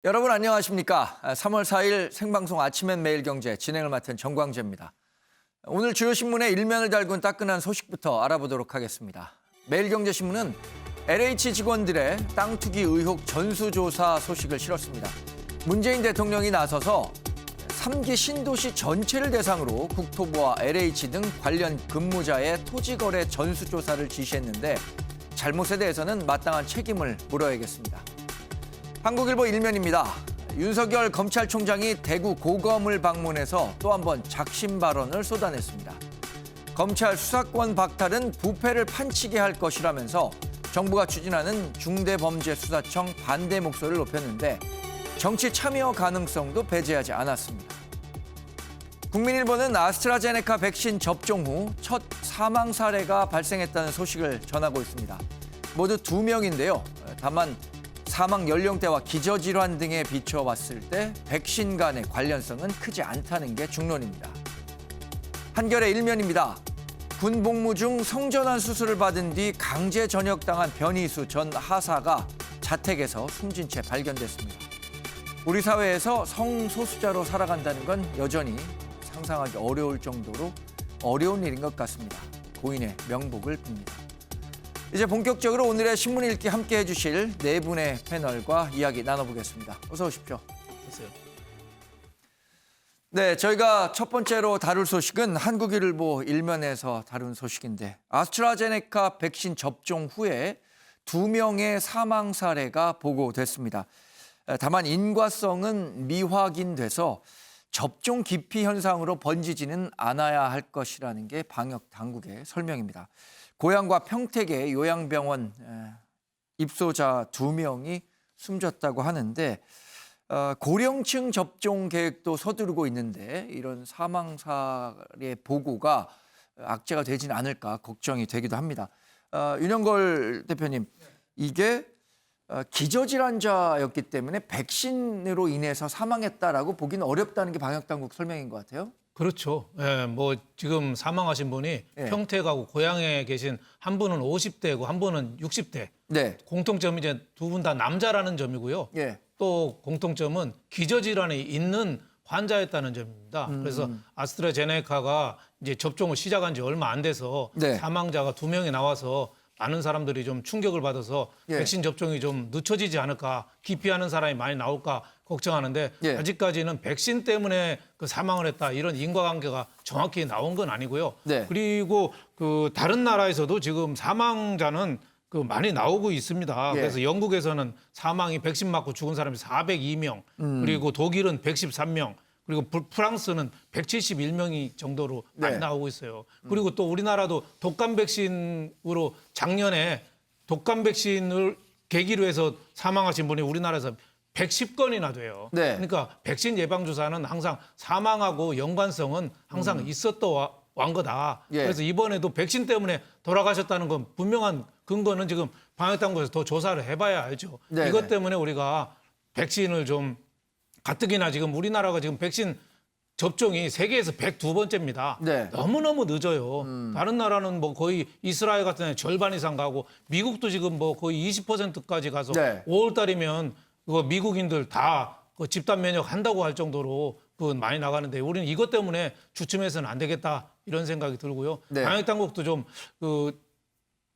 여러분 안녕하십니까? 3월 4일 생방송 아침엔 매일경제 진행을 맡은 정광재입니다. 오늘 주요 신문의 일면을 달군 따끈한 소식부터 알아보도록 하겠습니다. 매일경제신문은 LH 직원들의 땅 투기 의혹 전수조사 소식을 실었습니다. 문재인 대통령이 나서서 3기 신도시 전체를 대상으로 국토부와 LH 등 관련 근무자의 토지거래 전수조사를 지시했는데 잘못에 대해서는 마땅한 책임을 물어야겠습니다. 한국일보 일면입니다. 윤석열 검찰총장이 대구 고검을 방문해서 또 한 번 작심 발언을 쏟아냈습니다. 검찰 수사권 박탈은 부패를 판치게 할 것이라면서 정부가 추진하는 중대범죄수사청 반대 목소리를 높였는데 정치 참여 가능성도 배제하지 않았습니다. 국민일보는 아스트라제네카 백신 접종 후 첫 사망 사례가 발생했다는 소식을 전하고 있습니다. 모두 2명인데요. 다만 사망 연령대와 기저질환 등에 비춰봤을 때 백신 간의 관련성은 크지 않다는 게 중론입니다. 한겨레 일면입니다. 군 복무 중 성전환 수술을 받은 뒤 강제 전역당한 변희수 전 하사가 자택에서 숨진 채 발견됐습니다. 우리 사회에서 성소수자로 살아간다는 건 여전히 상상하기 어려울 정도로 어려운 일인 것 같습니다. 고인의 명복을 빕니다. 이제 본격적으로 오늘의 신문 읽기 함께 해주실 네 분의 패널과 이야기 나눠보겠습니다. 어서 오십시오. 보세요. 네, 저희가 첫 번째로 다룰 소식은 한국일보 일면에서 다룬 소식인데 아스트라제네카 백신 접종 후에 2명의 사망 사례가 보고됐습니다. 다만 인과성은 미확인돼서 접종 기피 현상으로 번지지는 않아야 할 것이라는 게 방역 당국의 설명입니다. 고양과 평택의 요양병원 입소자 2명이 숨졌다고 하는데 고령층 접종 계획도 서두르고 있는데 이런 사망 사례 보고가 악재가 되지는 않을까 걱정이 되기도 합니다. 윤영걸 대표님, 이게 기저질환자였기 때문에 백신으로 인해서 사망했다라고 보기는 어렵다는 게 방역당국 설명인 것 같아요. 그렇죠. 예, 뭐 지금 사망하신 분이 예. 평택하고 고향에 계신 한 분은 50대고 한 분은 60대. 네. 공통점이 이제 두 분 다 남자라는 점이고요. 예. 또 공통점은 기저질환이 있는 환자였다는 점입니다. 그래서 아스트라제네카가 이제 접종을 시작한 지 얼마 안 돼서 네. 사망자가 2명이 나와서 많은 사람들이 좀 충격을 받아서 예. 백신 접종이 좀 늦춰지지 않을까, 기피하는 사람이 많이 나올까 걱정하는데 예. 아직까지는 백신 때문에 그 사망을 했다 이런 인과관계가 정확히 나온 건 아니고요. 네. 그리고 그 다른 나라에서도 지금 사망자는 그 많이 나오고 있습니다. 예. 그래서 영국에서는 사망이 백신 맞고 죽은 사람이 402명, 그리고 독일은 113명, 그리고 프랑스는 171명이 정도로 많이 네. 나오고 있어요. 그리고 또 우리나라도 독감 백신으로 작년에 독감 백신을 계기로 해서 사망하신 분이 우리나라에서 110건이나 돼요. 네. 그러니까 백신 예방 주사는 항상 사망하고 연관성은 항상 있었던 완 거다. 예. 그래서 이번에도 백신 때문에 돌아가셨다는 건 분명한 근거는 지금 방역당국에서 더 조사를 해봐야 알죠. 네, 이것 네. 때문에 우리가 백신을 좀 가뜩이나 지금 우리나라가 지금 백신 접종이 세계에서 102번째입니다. 네. 너무너무 늦어요. 다른 나라는 뭐 거의 이스라엘 같은 데 절반 이상 가고 미국도 지금 뭐 거의 20%까지 가서 네. 5월 달이면 그거 미국인들 다 그 집단 면역 한다고 할 정도로 그 많이 나가는데 우리는 이것 때문에 주춤해서는 안 되겠다 이런 생각이 들고요. 네. 방역 당국도 좀 그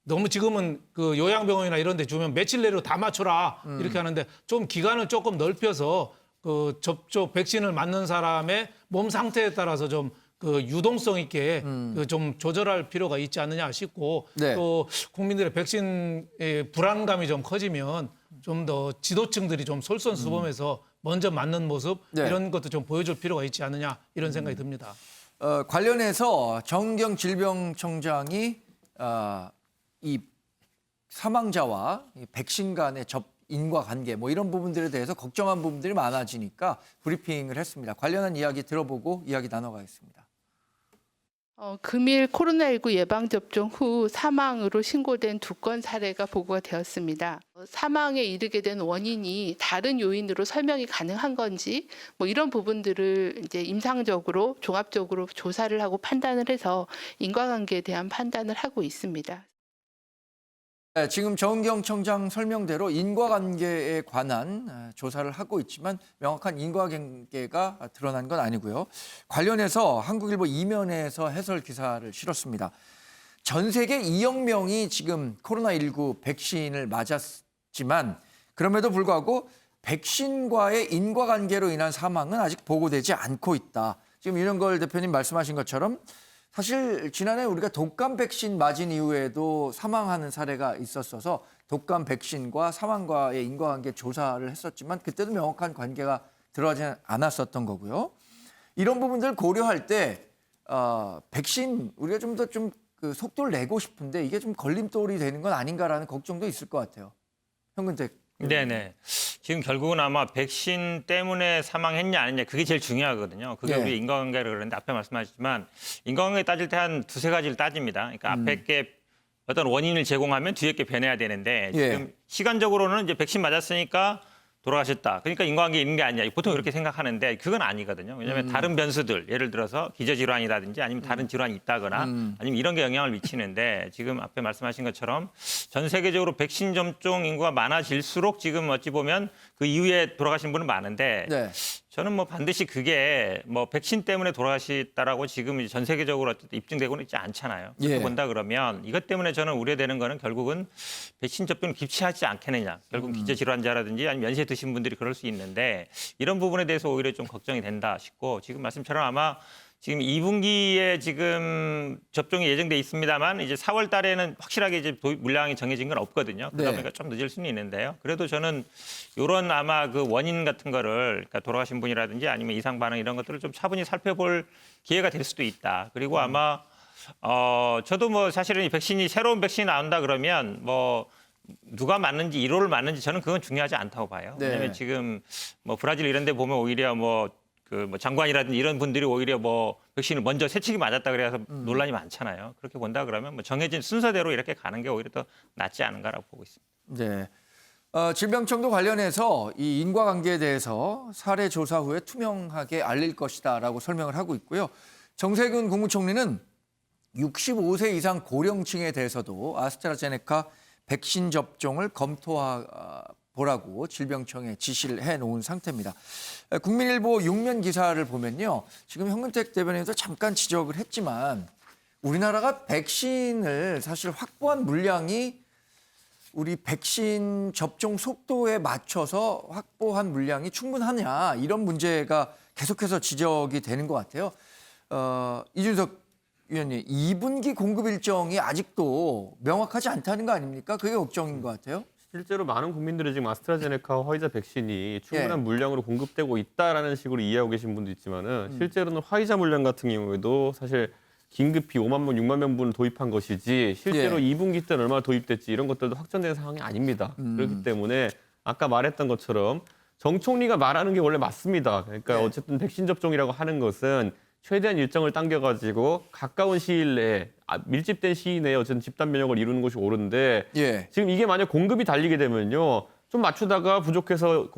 너무 지금은 그 요양병원이나 이런 데 주면 며칠 내로 다 맞춰라 이렇게 하는데 좀 기간을 조금 넓혀서 그 접종 백신을 맞는 사람의 몸 상태에 따라서 좀 그 유동성 있게 그 좀 조절할 필요가 있지 않느냐 싶고 네. 또 국민들의 백신의 불안감이 좀 커지면 좀 더 지도층들이 좀 솔선수범해서 먼저 맞는 모습 네. 이런 것도 좀 보여줄 필요가 있지 않느냐 이런 생각이 듭니다. 관련해서 정은경질병청장이 이 사망자와 이 백신 간의 인과관계 뭐 이런 부분들에 대해서 걱정한 부분들이 많아지니까 브리핑을 했습니다. 관련한 이야기 들어보고 이야기 나눠가겠습니다. 금일 코로나19 예방접종 후 사망으로 신고된 2건 사례가 보고가 되었습니다. 사망에 이르게 된 원인이 다른 요인으로 설명이 가능한 건지 뭐 이런 부분들을 이제 임상적으로 종합적으로 조사를 하고 판단을 해서 인과관계에 대한 판단을 하고 있습니다. 네, 지금 정은경 청장 설명대로 인과관계에 관한 조사를 하고 있지만 명확한 인과관계가 드러난 건 아니고요. 관련해서 한국일보 이면에서 해설 기사를 실었습니다. 전 세계 2억 명이 지금 코로나19 백신을 맞았지만 그럼에도 불구하고 백신과의 인과관계로 인한 사망은 아직 보고되지 않고 있다. 지금 윤영걸 대표님 말씀하신 것처럼 사실 지난해 우리가 독감 백신 맞은 이후에도 사망하는 사례가 있었어서 독감 백신과 사망과의 인과관계 조사를 했었지만 그때도 명확한 관계가 들어가지 않았었던 거고요. 이런 부분들 고려할 때 백신 우리가 좀 더 그 속도를 내고 싶은데 이게 좀 걸림돌이 되는 건 아닌가라는 걱정도 있을 것 같아요. 현근택. 네네. 지금 결국은 아마 백신 때문에 사망했냐 아니냐 그게 제일 중요하거든요. 그게 네. 우리 인과관계를 그러는데 앞에 말씀하셨지만 인과관계 따질 때 한 두세 가지를 따집니다. 그러니까 앞에 게 어떤 원인을 제공하면 뒤에 게 변해야 되는데 지금 시간적으로는 이제 백신 맞았으니까 돌아가셨다. 그러니까 인과관계 있는 게 아니냐. 보통 이렇게 생각하는데 그건 아니거든요. 왜냐하면 다른 변수들, 예를 들어서 기저질환이라든지 아니면 다른 질환이 있다거나 아니면 이런 게 영향을 미치는데 지금 앞에 말씀하신 것처럼 전 세계적으로 백신 접종 인구가 많아질수록 지금 어찌 보면 그 이후에 돌아가신 분은 많은데 네. 저는 뭐 반드시 그게 뭐 백신 때문에 돌아가셨다라고 지금 이제 전 세계적으로 어쨌든 입증되고는 있지 않잖아요. 그렇게 예. 본다 그러면 이것 때문에 저는 우려되는 거는 결국은 백신 접종을 기피하지 않겠느냐. 결국 기저질환자라든지 아니면 연세 드신 분들이 그럴 수 있는데 이런 부분에 대해서 오히려 좀 걱정이 된다 싶고 지금 말씀처럼 아마 지금 2분기에 지금 접종이 예정돼 있습니다만 이제 4월 달에는 확실하게 이제 도입 물량이 정해진 건 없거든요. 그러다 네. 보니까 좀 늦을 수는 있는데요. 그래도 저는 이런 아마 그 원인 같은 거를 그러니까 돌아가신 분이라든지 아니면 이상 반응 이런 것들을 좀 차분히 살펴볼 기회가 될 수도 있다. 그리고 아마 저도 뭐 사실은 이 백신이 새로운 백신이 나온다 그러면 뭐 누가 맞는지 1호를 맞는지 저는 그건 중요하지 않다고 봐요. 네. 왜냐하면 지금 뭐 브라질 이런 데 보면 오히려 뭐 장관이라든지 이런 분들이 오히려 뭐 백신을 먼저 세칙이 맞았다 그래서 논란이 많잖아요. 그렇게 본다 그러면 뭐 정해진 순서대로 이렇게 가는 게 오히려 더 낫지 않은가라고 보고 있습니다. 네. 질병청도 관련해서 이 인과관계에 대해서 사례 조사 후에 투명하게 알릴 것이다라고 설명을 하고 있고요. 정세균 국무총리는 65세 이상 고령층에 대해서도 아스트라제네카 백신 접종을 검토해보라고 질병청에 지시를 해놓은 상태입니다. 국민일보 6면 기사를 보면요. 지금 현근택 대변인도 잠깐 지적을 했지만 우리나라가 백신을 사실 확보한 물량이 우리 백신 접종 속도에 맞춰서 확보한 물량이 충분하냐 이런 문제가 계속해서 지적이 되는 것 같아요. 이준석 위원님, 2분기 공급 일정이 아직도 명확하지 않다는 거 아닙니까? 그게 걱정인 것 같아요. 실제로 많은 국민들이 지금 아스트라제네카 화이자 백신이 충분한 예. 물량으로 공급되고 있다라는 식으로 이해하고 계신 분도 있지만은 실제로는 화이자 물량 같은 경우에도 사실 긴급히 5만 명, 6만 명분을 도입한 것이지 실제로 예. 2분기 때는 얼마나 도입됐지 이런 것들도 확정된 상황이 아닙니다. 그렇기 때문에 아까 말했던 것처럼 정 총리가 말하는 게 원래 맞습니다. 그러니까 예. 어쨌든 백신 접종이라고 하는 것은 최대한 일정을 당겨가지고 가까운 시일 내에 밀집된 시일 내에 어쨌든 집단 면역을 이루는 것이 옳은데 예. 지금 이게 만약 공급이 달리게 되면요. 좀 맞추다가 부족해서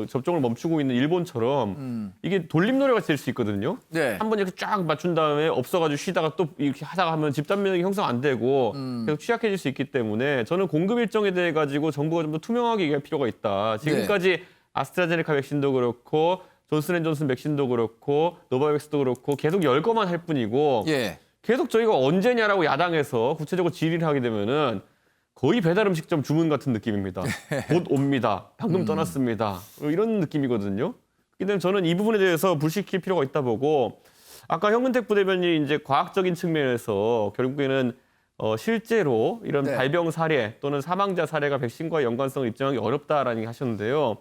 접종을 멈추고 있는 일본처럼 이게 돌림노래가 될 수 있거든요. 네. 한 번 이렇게 쫙 맞춘 다음에 없어가지고 쉬다가 또 이렇게 하다가 하면 집단 면역이 형성 안 되고 계속 취약해질 수 있기 때문에 저는 공급 일정에 대해 가지고 정부가 좀 더 투명하게 얘기할 필요가 있다. 지금까지 아스트라제네카 백신도 그렇고 존슨앤존슨 백신도 그렇고 노바백스도 그렇고 계속 열거만 할 뿐이고 예. 계속 저희가 언제냐라고 야당에서 구체적으로 질의를 하게 되면은 거의 배달 음식점 주문 같은 느낌입니다. 곧 옵니다. 방금 떠났습니다. 이런 느낌이거든요. 그렇기 때문에 저는 이 부분에 대해서 불식킬 필요가 있다 보고 아까 현근택 부대변인이 이제 과학적인 측면에서 결국에는 실제로 이런 네. 발병 사례 또는 사망자 사례가 백신과 연관성을 입증하기 어렵다라는 얘기 하셨는데요.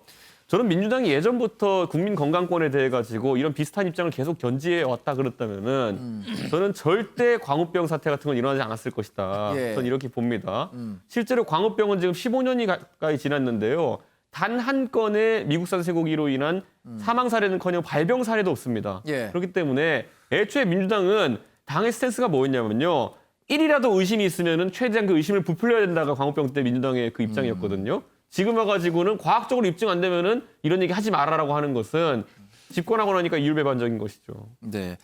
저는 민주당이 예전부터 국민 건강권에 대해 가지고 이런 비슷한 입장을 계속 견지해 왔다 그랬다면은 저는 절대 광우병 사태 같은 건 일어나지 않았을 것이다. 예. 저는 이렇게 봅니다. 실제로 광우병은 지금 15년이 가까이 지났는데요. 단 한 건의 미국산 쇠고기로 인한 사망 사례는커녕 발병 사례도 없습니다. 예. 그렇기 때문에 애초에 민주당은 당의 스탠스가 뭐였냐면요. 1이라도 의심이 있으면은 최대한 그 의심을 부풀려야 된다가 광우병 때 민주당의 그 입장이었거든요. 지금 와가지고는 과학적으로 입증 안 되면은 이런 얘기 하지 말아라고 하는 것은 집권하고 나니까 이율배반적인 것이죠. 네.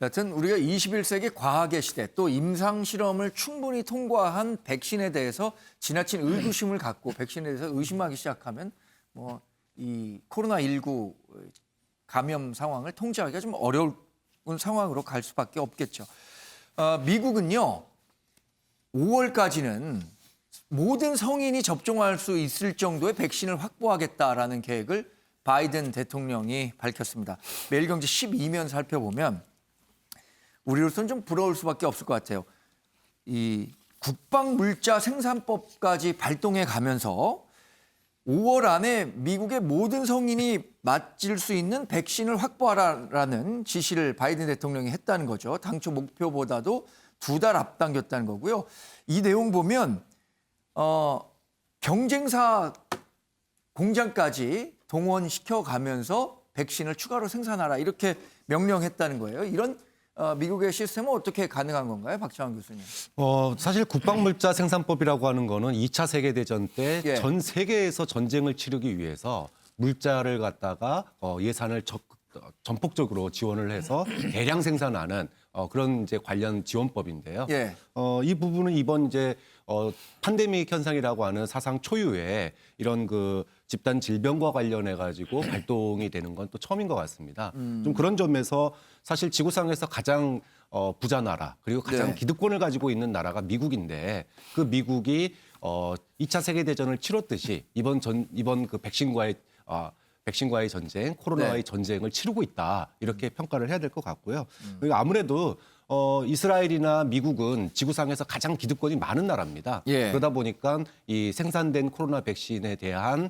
여하튼 우리가 21세기 과학의 시대 또 임상 실험을 충분히 통과한 백신에 대해서 지나친 의구심을 갖고 백신에 대해서 의심하기 시작하면 뭐 이 코로나19 감염 상황을 통제하기가 좀 어려운 상황으로 갈 수밖에 없겠죠. 미국은요. 5월까지는 모든 성인이 접종할 수 있을 정도의 백신을 확보하겠다라는 계획을 바이든 대통령이 밝혔습니다. 매일경제 12면 살펴보면 우리로서는 좀 부러울 수밖에 없을 것 같아요. 이 국방물자 생산법까지 발동해 가면서 5월 안에 미국의 모든 성인이 맞을 수 있는 백신을 확보하라라는 지시를 바이든 대통령이 했다는 거죠. 당초 목표보다도 2달 앞당겼다는 거고요. 이 내용 보면 경쟁사 공장까지 동원시켜 가면서 백신을 추가로 생산하라 이렇게 명령했다는 거예요. 이런 미국의 시스템은 어떻게 가능한 건가요, 박창환 교수님? 사실 국방물자 생산법이라고 하는 거는 2차 세계대전 때 예. 전 세계에서 전쟁을 치르기 위해서 물자를 갖다가 예산을 전폭적으로 지원을 해서 대량 생산하는 그런 이제 관련 지원법인데요. 예. 이 부분은 이번 이제 팬데믹 현상이라고 하는 사상 초유의 이런 그 집단 질병과 관련해 가지고 발동이 되는 건 또 처음인 것 같습니다. 좀 그런 점에서 사실 지구상에서 가장 부자 나라 그리고 가장 네. 기득권을 가지고 있는 나라가 미국인데 그 미국이 2차 세계 대전을 치렀듯이 이번 그 백신과의 전쟁, 코로나와의 네. 전쟁을 치르고 있다 이렇게 평가를 해야 될 것 같고요. 그리고 아무래도 이스라엘이나 미국은 지구상에서 가장 기득권이 많은 나라입니다. 예. 그러다 보니까 이 생산된 코로나 백신에 대한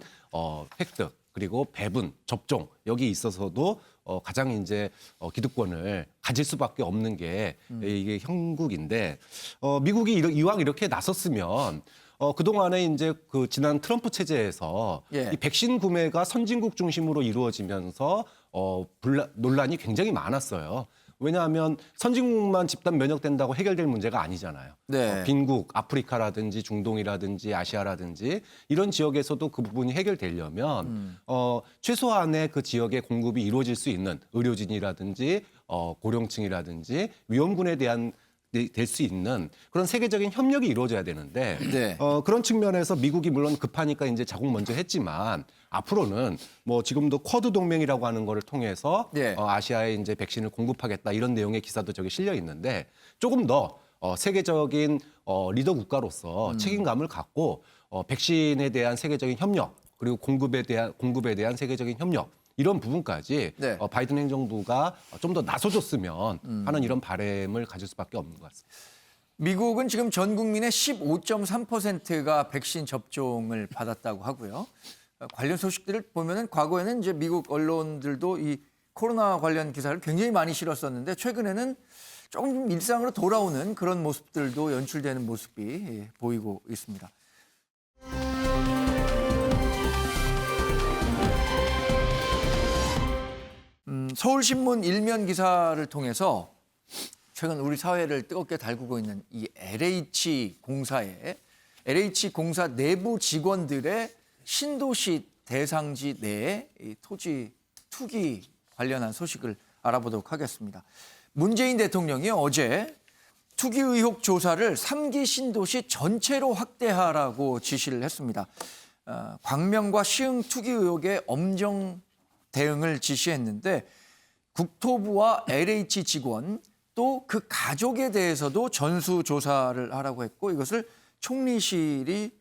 획득 그리고 배분, 접종 여기 있어서도 가장 이제 기득권을 가질 수밖에 없는 게 이게 형국인데 미국이 이왕 이렇게 나섰으면 그동안에 이제 그 지난 트럼프 체제에서 예. 이 백신 구매가 선진국 중심으로 이루어지면서 논란이 굉장히 많았어요. 왜냐하면 선진국만 집단 면역된다고 해결될 문제가 아니잖아요. 네. 빈국, 아프리카라든지 중동이라든지 아시아라든지 이런 지역에서도 그 부분이 해결되려면 최소한의 그 지역의 공급이 이루어질 수 있는 의료진이라든지 고령층이라든지 위험군에 대한 될 수 있는 그런 세계적인 협력이 이루어져야 되는데 네. 그런 측면에서 미국이 물론 급하니까 이제 자국 먼저 했지만 앞으로는 뭐 지금도 쿼드 동맹이라고 하는 거를 통해서 네. 아시아에 이제 백신을 공급하겠다 이런 내용의 기사도 저기 실려 있는데 조금 더 세계적인 리더 국가로서 책임감을 갖고 백신에 대한 세계적인 협력 그리고 공급에 대한 세계적인 협력 이런 부분까지 네. 바이든 행정부가 좀 더 나서줬으면 하는 이런 바람을 가질 수밖에 없는 것 같습니다. 미국은 지금 전 국민의 15.3%가 백신 접종을 받았다고 하고요. 관련 소식들을 보면은 과거에는 이제 미국 언론들도 이 코로나 관련 기사를 굉장히 많이 실었었는데 최근에는 조금 일상으로 돌아오는 그런 모습들도 연출되는 모습이 보이고 있습니다. 서울신문 일면 기사를 통해서 최근 우리 사회를 뜨겁게 달구고 있는 이 LH공사 내부 직원들의 신도시 대상지 내에 이 토지 투기 관련한 소식을 알아보도록 하겠습니다. 문재인 대통령이 어제 투기 의혹 조사를 3기 신도시 전체로 확대하라고 지시를 했습니다. 광명과 시흥 투기 의혹에 엄정 대응을 지시했는데 국토부와 LH 직원 또 그 가족에 대해서도 전수조사를 하라고 했고 이것을 총리실이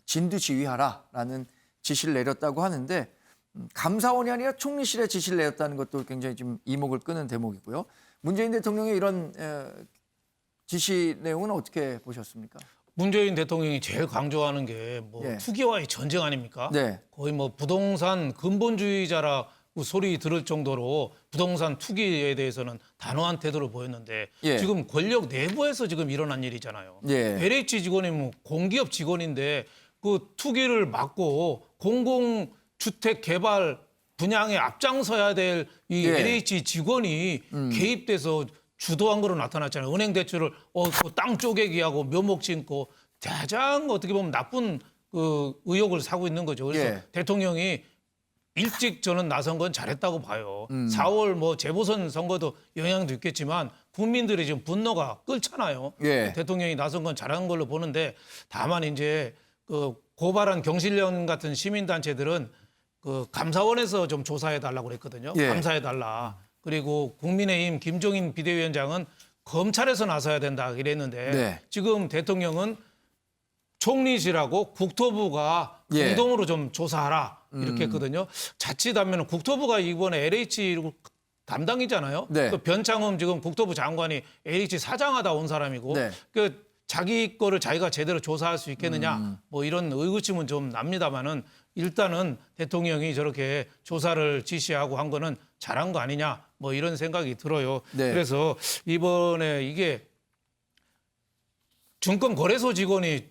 진두지휘하라라는 지시를 내렸다고 하는데 감사원이 아니라 총리실에 지시를 내렸다는 것도 굉장히 좀 이목을 끄는 대목이고요. 문재인 대통령의 이런 지시 내용은 어떻게 보셨습니까? 문재인 대통령이 제일 강조하는 게 뭐 예. 투기와의 전쟁 아닙니까? 네. 거의 뭐 부동산 근본주의자라고 소리 들을 정도로 부동산 투기에 대해서는 단호한 태도를 보였는데 예. 지금 권력 내부에서 지금 일어난 일이잖아요. 예. LH 직원이 뭐 공기업 직원인데 그 투기를 막고 공공주택 개발 분양에 앞장서야 될 이 예. LH 직원이 개입돼서 주도한 거로 나타났잖아요. 은행 대출을 땅 쪼개기하고 묘목 짓고 가장 어떻게 보면 나쁜 그 의혹을 사고 있는 거죠. 그래서 예. 대통령이 일찍 저는 나선 건 잘했다고 봐요. 4월 뭐 재보선 선거도 영향도 있겠지만 국민들이 지금 분노가 끓잖아요. 예. 대통령이 나선 건 잘한 걸로 보는데 다만 이제 그 고발한 경실련 같은 시민단체들은 그 감사원에서 좀 조사해 달라고 그랬거든요. 예. 감사해 달라. 그리고 국민의힘 김종인 비대위원장은 검찰에서 나서야 된다 이랬는데 네. 지금 대통령은 총리실하고 국토부가 예. 공동으로 좀 조사하라 이렇게 했거든요. 자칫하면 국토부가 이번에 LH 담당이잖아요. 네. 또 변창흠 지금 국토부 장관이 LH 사장하다 온 사람이고 네. 그 자기 거를 자기가 제대로 조사할 수 있겠느냐 뭐 이런 의구심은 좀 납니다만은 일단은 대통령이 저렇게 조사를 지시하고 한 거는 잘한 거 아니냐 뭐 이런 생각이 들어요. 네. 그래서 이번에 이게 증권거래소 직원이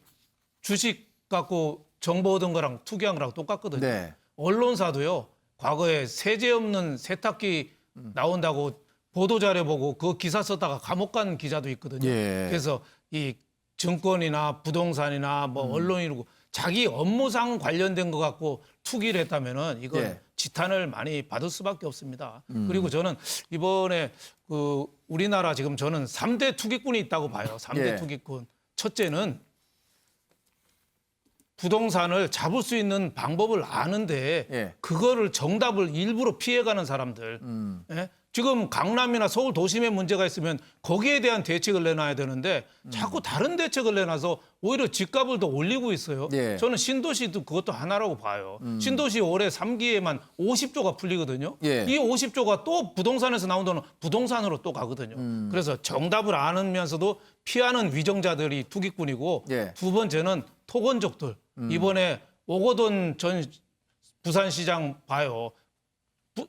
주식 갖고 정보 얻은 거랑 투기한 거랑 똑같거든요. 네. 언론사도요. 과거에 세제 없는 세탁기 나온다고 보도자료 보고 그 기사 썼다가 감옥 간 기자도 있거든요. 예. 그래서 이 증권이나 부동산이나 뭐 언론이고 자기 업무상 관련된 거 갖고 투기를 했다면은 이건 예. 지탄을 많이 받을 수밖에 없습니다. 그리고 저는 이번에 그 우리나라 지금 저는 3대 투기꾼이 있다고 봐요. 3대 예. 투기꾼. 첫째는 부동산을 잡을 수 있는 방법을 아는데 예. 그거를 정답을 일부러 피해가는 사람들. 예? 지금 강남이나 서울 도심에 문제가 있으면 거기에 대한 대책을 내놔야 되는데 자꾸 다른 대책을 내놔서 오히려 집값을 더 올리고 있어요. 예. 저는 신도시도 그것도 하나라고 봐요. 신도시 올해 3기에만 50조가 풀리거든요. 예. 이 50조가 또 부동산에서 나온 돈은 부동산으로 또 가거든요. 그래서 정답을 아면서도 피하는 위정자들이 투기꾼이고 예. 두 번째는 토건족들. 이번에 오거돈 전 부산시장 봐요.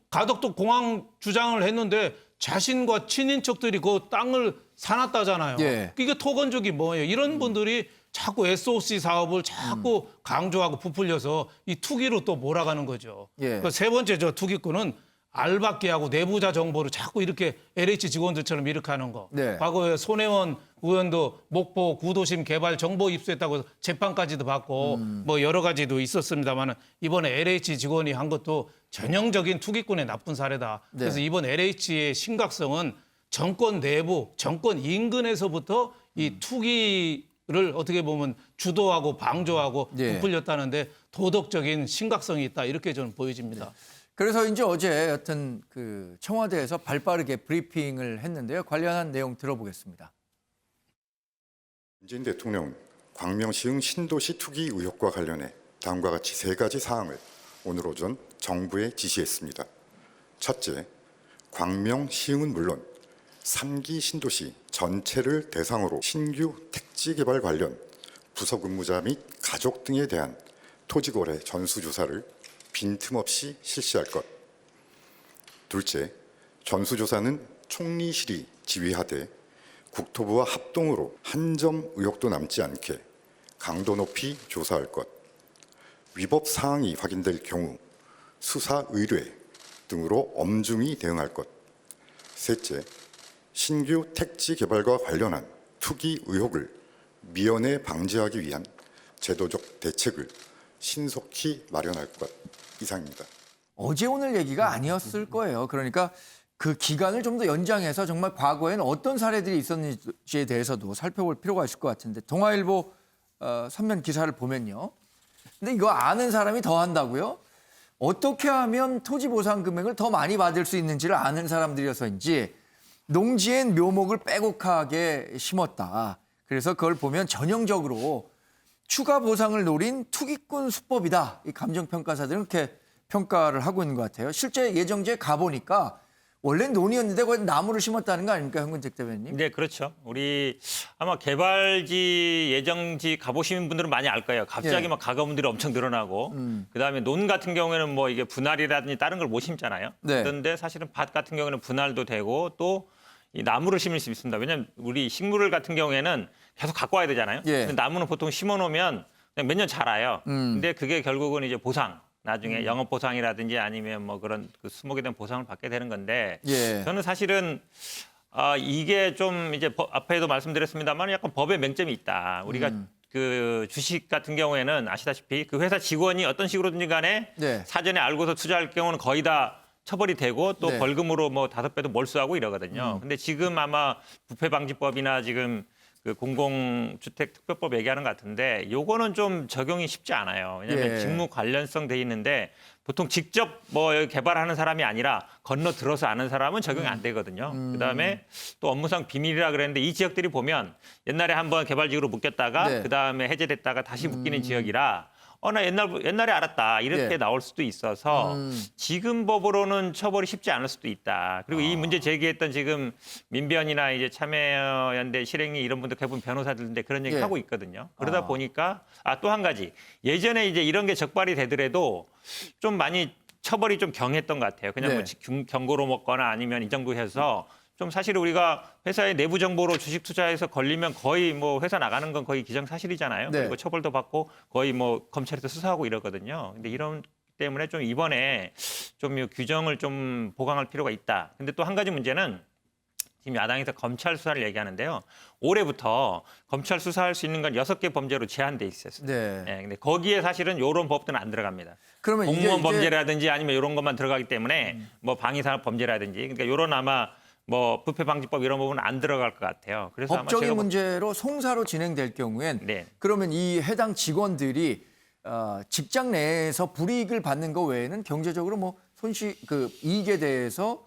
가덕도 공항 주장을 했는데 자신과 친인척들이 그 땅을 사놨다잖아요. 예. 이게 토건족이 뭐예요? 이런 분들이 자꾸 SOC 사업을 자꾸 강조하고 부풀려서 이 투기로 또 몰아가는 거죠. 예. 그 세 번째 저 투기꾼은 알박기하고 내부자 정보를 자꾸 이렇게 LH 직원들처럼 이렇게 하는 거. 네. 과거에 손혜원 의원도 목포 구도심 개발 정보 입수했다고 해서 재판까지도 받고 뭐 여러 가지도 있었습니다만 이번에 LH 직원이 한 것도 전형적인 투기꾼의 나쁜 사례다. 네. 그래서 이번 LH의 심각성은 정권 내부, 정권 인근에서부터 이 투기를 어떻게 보면 주도하고 방조하고 예. 부풀렸다는데 도덕적인 심각성이 있다. 이렇게 저는 보여집니다. 그래서 이제 어제 여튼 그 청와대에서 발빠르게 브리핑을 했는데요. 관련한 내용 들어보겠습니다. 문재인 대통령은 광명시흥 신도시 투기 의혹과 관련해 다음과 같이 3가지 사항을 오늘 오전 정부에 지시했습니다. 첫째, 광명시흥은 물론 3기 신도시 전체를 대상으로 신규 택지 개발 관련 부서 근무자 및 가족 등에 대한 토지거래 전수조사를 빈틈없이 실시할 것. 둘째, 전수조사는 총리실이 지휘하되 국토부와 합동으로 한 점 의혹도 남지 않게 강도 높이 조사할 것. 위법 사항이 확인될 경우 수사 의뢰 등으로 엄중히 대응할 것. 셋째, 신규 택지 개발과 관련한 투기 의혹을 미연에 방지하기 위한 제도적 대책을 신속히 마련할 것. 이상입니다. 어제 오늘 얘기가 아니었을 거예요. 그러니까 그 기간을 좀 더 연장해서 정말 과거에는 어떤 사례들이 있었는지에 대해서도 살펴볼 필요가 있을 것 같은데 동아일보 선면 기사를 보면요. 근데 이거 아는 사람이 더 한다고요? 어떻게 하면 토지 보상 금액을 더 많이 받을 수 있는지를 아는 사람들이어서인지 농지엔 묘목을 빼곡하게 심었다. 그래서 그걸 보면 전형적으로 추가 보상을 노린 투기꾼 수법이다. 이 감정평가사들은 그렇게 평가를 하고 있는 것 같아요. 실제 예정지에 가보니까 원래는 논이었는데 거기 나무를 심었다는 거 아닙니까, 현근택 대변인? 네, 그렇죠. 우리 아마 개발지 예정지 가보시는 분들은 많이 알 거예요. 갑자기 예. 막 가구분들이 엄청 늘어나고 그다음에 논 같은 경우에는 뭐 이게 분할이라든지 다른 걸 못 심잖아요. 네. 그런데 사실은 밭 같은 경우는 분할도 되고 또 이 나무를 심을 수 있습니다. 왜냐하면 우리 식물 같은 경우에는 계속 갖고 와야 되잖아요. 예. 근데 나무는 보통 심어놓으면 그냥 몇 년 자라요. 근데 그게 결국은 이제 보상. 나중에 영업 보상이라든지 아니면 뭐 그런 그 수목에 대한 보상을 받게 되는 건데 예. 저는 사실은 이게 좀 이제 앞에도 말씀드렸습니다만 약간 법의 맹점이 있다. 우리가 그 주식 같은 경우에는 아시다시피 그 회사 직원이 어떤 식으로든지 간에 네. 사전에 알고서 투자할 경우는 거의 다 처벌이 되고 또 네. 벌금으로 뭐 5배도 몰수하고 이러거든요. 근데 지금 아마 부패방지법이나 지금 그 공공주택특별법 얘기하는 것 같은데 요거는 좀 적용이 쉽지 않아요. 왜냐하면 예. 직무 관련성 돼 있는데 보통 직접 뭐 개발하는 사람이 아니라 건너들어서 아는 사람은 적용이 안 되거든요. 그다음에 또 업무상 비밀이라 그랬는데 이 지역들이 보면 옛날에 한번 개발지구로 묶였다가 네. 그다음에 해제됐다가 다시 묶이는 지역이라 나 옛날에 알았다 이렇게 네. 나올 수도 있어서 지금 법으로는 처벌이 쉽지 않을 수도 있다. 그리고 이 문제 제기했던 지금 민변이나 이제 참여연대 실행위 이런 분들 대부분 변호사들인데 그런 얘기 예. 하고 있거든요. 그러다 보니까 또 한 가지 예전에 이제 이런 게 적발이 되더라도 좀 많이 처벌이 좀 경했던 것 같아요. 그냥 뭐 네. 경고로 먹거나 아니면 이 정도 해서 좀 사실 우리가 회사의 내부 정보로 주식 투자해서 걸리면 거의 뭐 회사 나가는 건 거의 기정사실이잖아요. 네. 그리고 처벌도 받고 거의 뭐 검찰에서 수사하고 이러거든요. 근데 이런 때문에 좀 이번에 좀 이 규정을 좀 보강할 필요가 있다. 근데 또 한 가지 문제는 지금 야당에서 검찰 수사를 얘기하는데요. 올해부터 검찰 수사할 수 있는 건 6개 범죄로 제한돼 있었어요. 네. 네, 근데 거기에 사실은 이런 법들은 안 들어갑니다. 그러면 공무원 이게 범죄라든지 아니면 이런 것만 들어가기 때문에 뭐 방위산업 범죄라든지 그러니까 이런 아마 뭐 부패방지법 이런 부분은 안 들어갈 것 같아요. 그래서 아마 법적인 제가 문제로 송사로 진행될 경우엔 네. 그러면 이 해당 직원들이 직장 내에서 불이익을 받는 것 외에는 경제적으로 뭐 이익에 대해서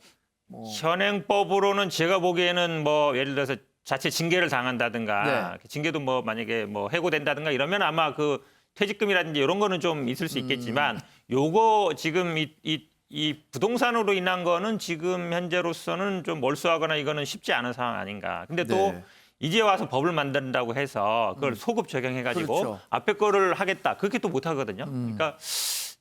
뭐 현행법으로는 제가 보기에는 뭐 예를 들어서 자체 징계를 당한다든가 네. 징계도 뭐 만약에 뭐 해고된다든가 이러면 아마 그 퇴직금이라든지 이런 거는 좀 있을 수 있겠지만 요거 지금 이 부동산으로 인한 거는 지금 현재로서는 좀 몰수하거나 이거는 쉽지 않은 상황 아닌가. 근데 또 네. 이제 와서 법을 만든다고 해서 그걸 소급 적용해가지고 그렇죠. 앞에 거를 하겠다. 그렇게 또 못 하거든요. 그러니까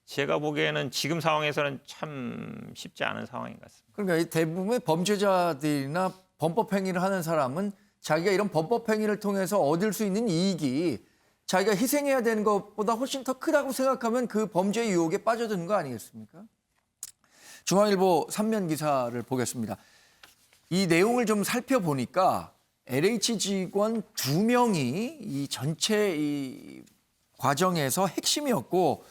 제가 보기에는 지금 상황에서는 참 쉽지 않은 상황인 것 같습니다. 그러니까 이 대부분의 범죄자들이나 범법 행위를 하는 사람은 자기가 이런 범법 행위를 통해서 얻을 수 있는 이익이 자기가 희생해야 되는 것보다 훨씬 더 크다고 생각하면 그 범죄 유혹에 빠져드는 거 아니겠습니까? 중앙일보 3면 기사를 보겠습니다. 이 내용을 좀 살펴보니까 LH 직원 2명이 이 전체 이 과정에서 핵심이었고